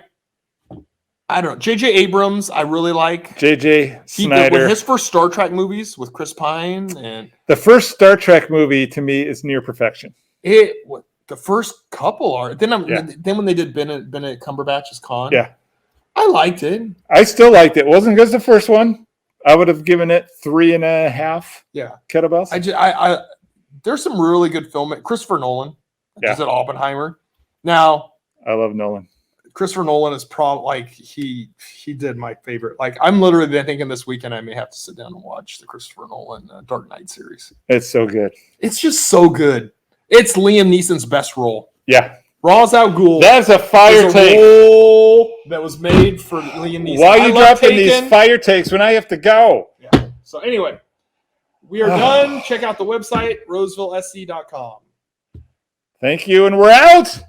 I don't know, J.J. Abrams, I really like. J.J. Snyder. With his first Star Trek movies with Chris Pine and the first Star Trek movie to me is near perfection. The first couple are. Then when they did Benedict Cumberbatch as Khan. Yeah. I liked it. I still liked it. It wasn't good as the first one, I would have given it 3.5 Yeah. kettlebells. There's some really good film. Christopher Nolan just at Oppenheimer. Now, I love Nolan. Christopher Nolan is he did my favorite. Like, I'm literally thinking this weekend I may have to sit down and watch the Christopher Nolan Dark Knight series. It's so good. It's just so good. It's Liam Neeson's best role. Yeah. Ra's al Ghul. That's a fire take. Role that was made for Liam Neeson. Why are you dropping these fire takes when I have to go? Yeah. So anyway, we are done. Check out the website, rosevillesc.com. Thank you, and we're out.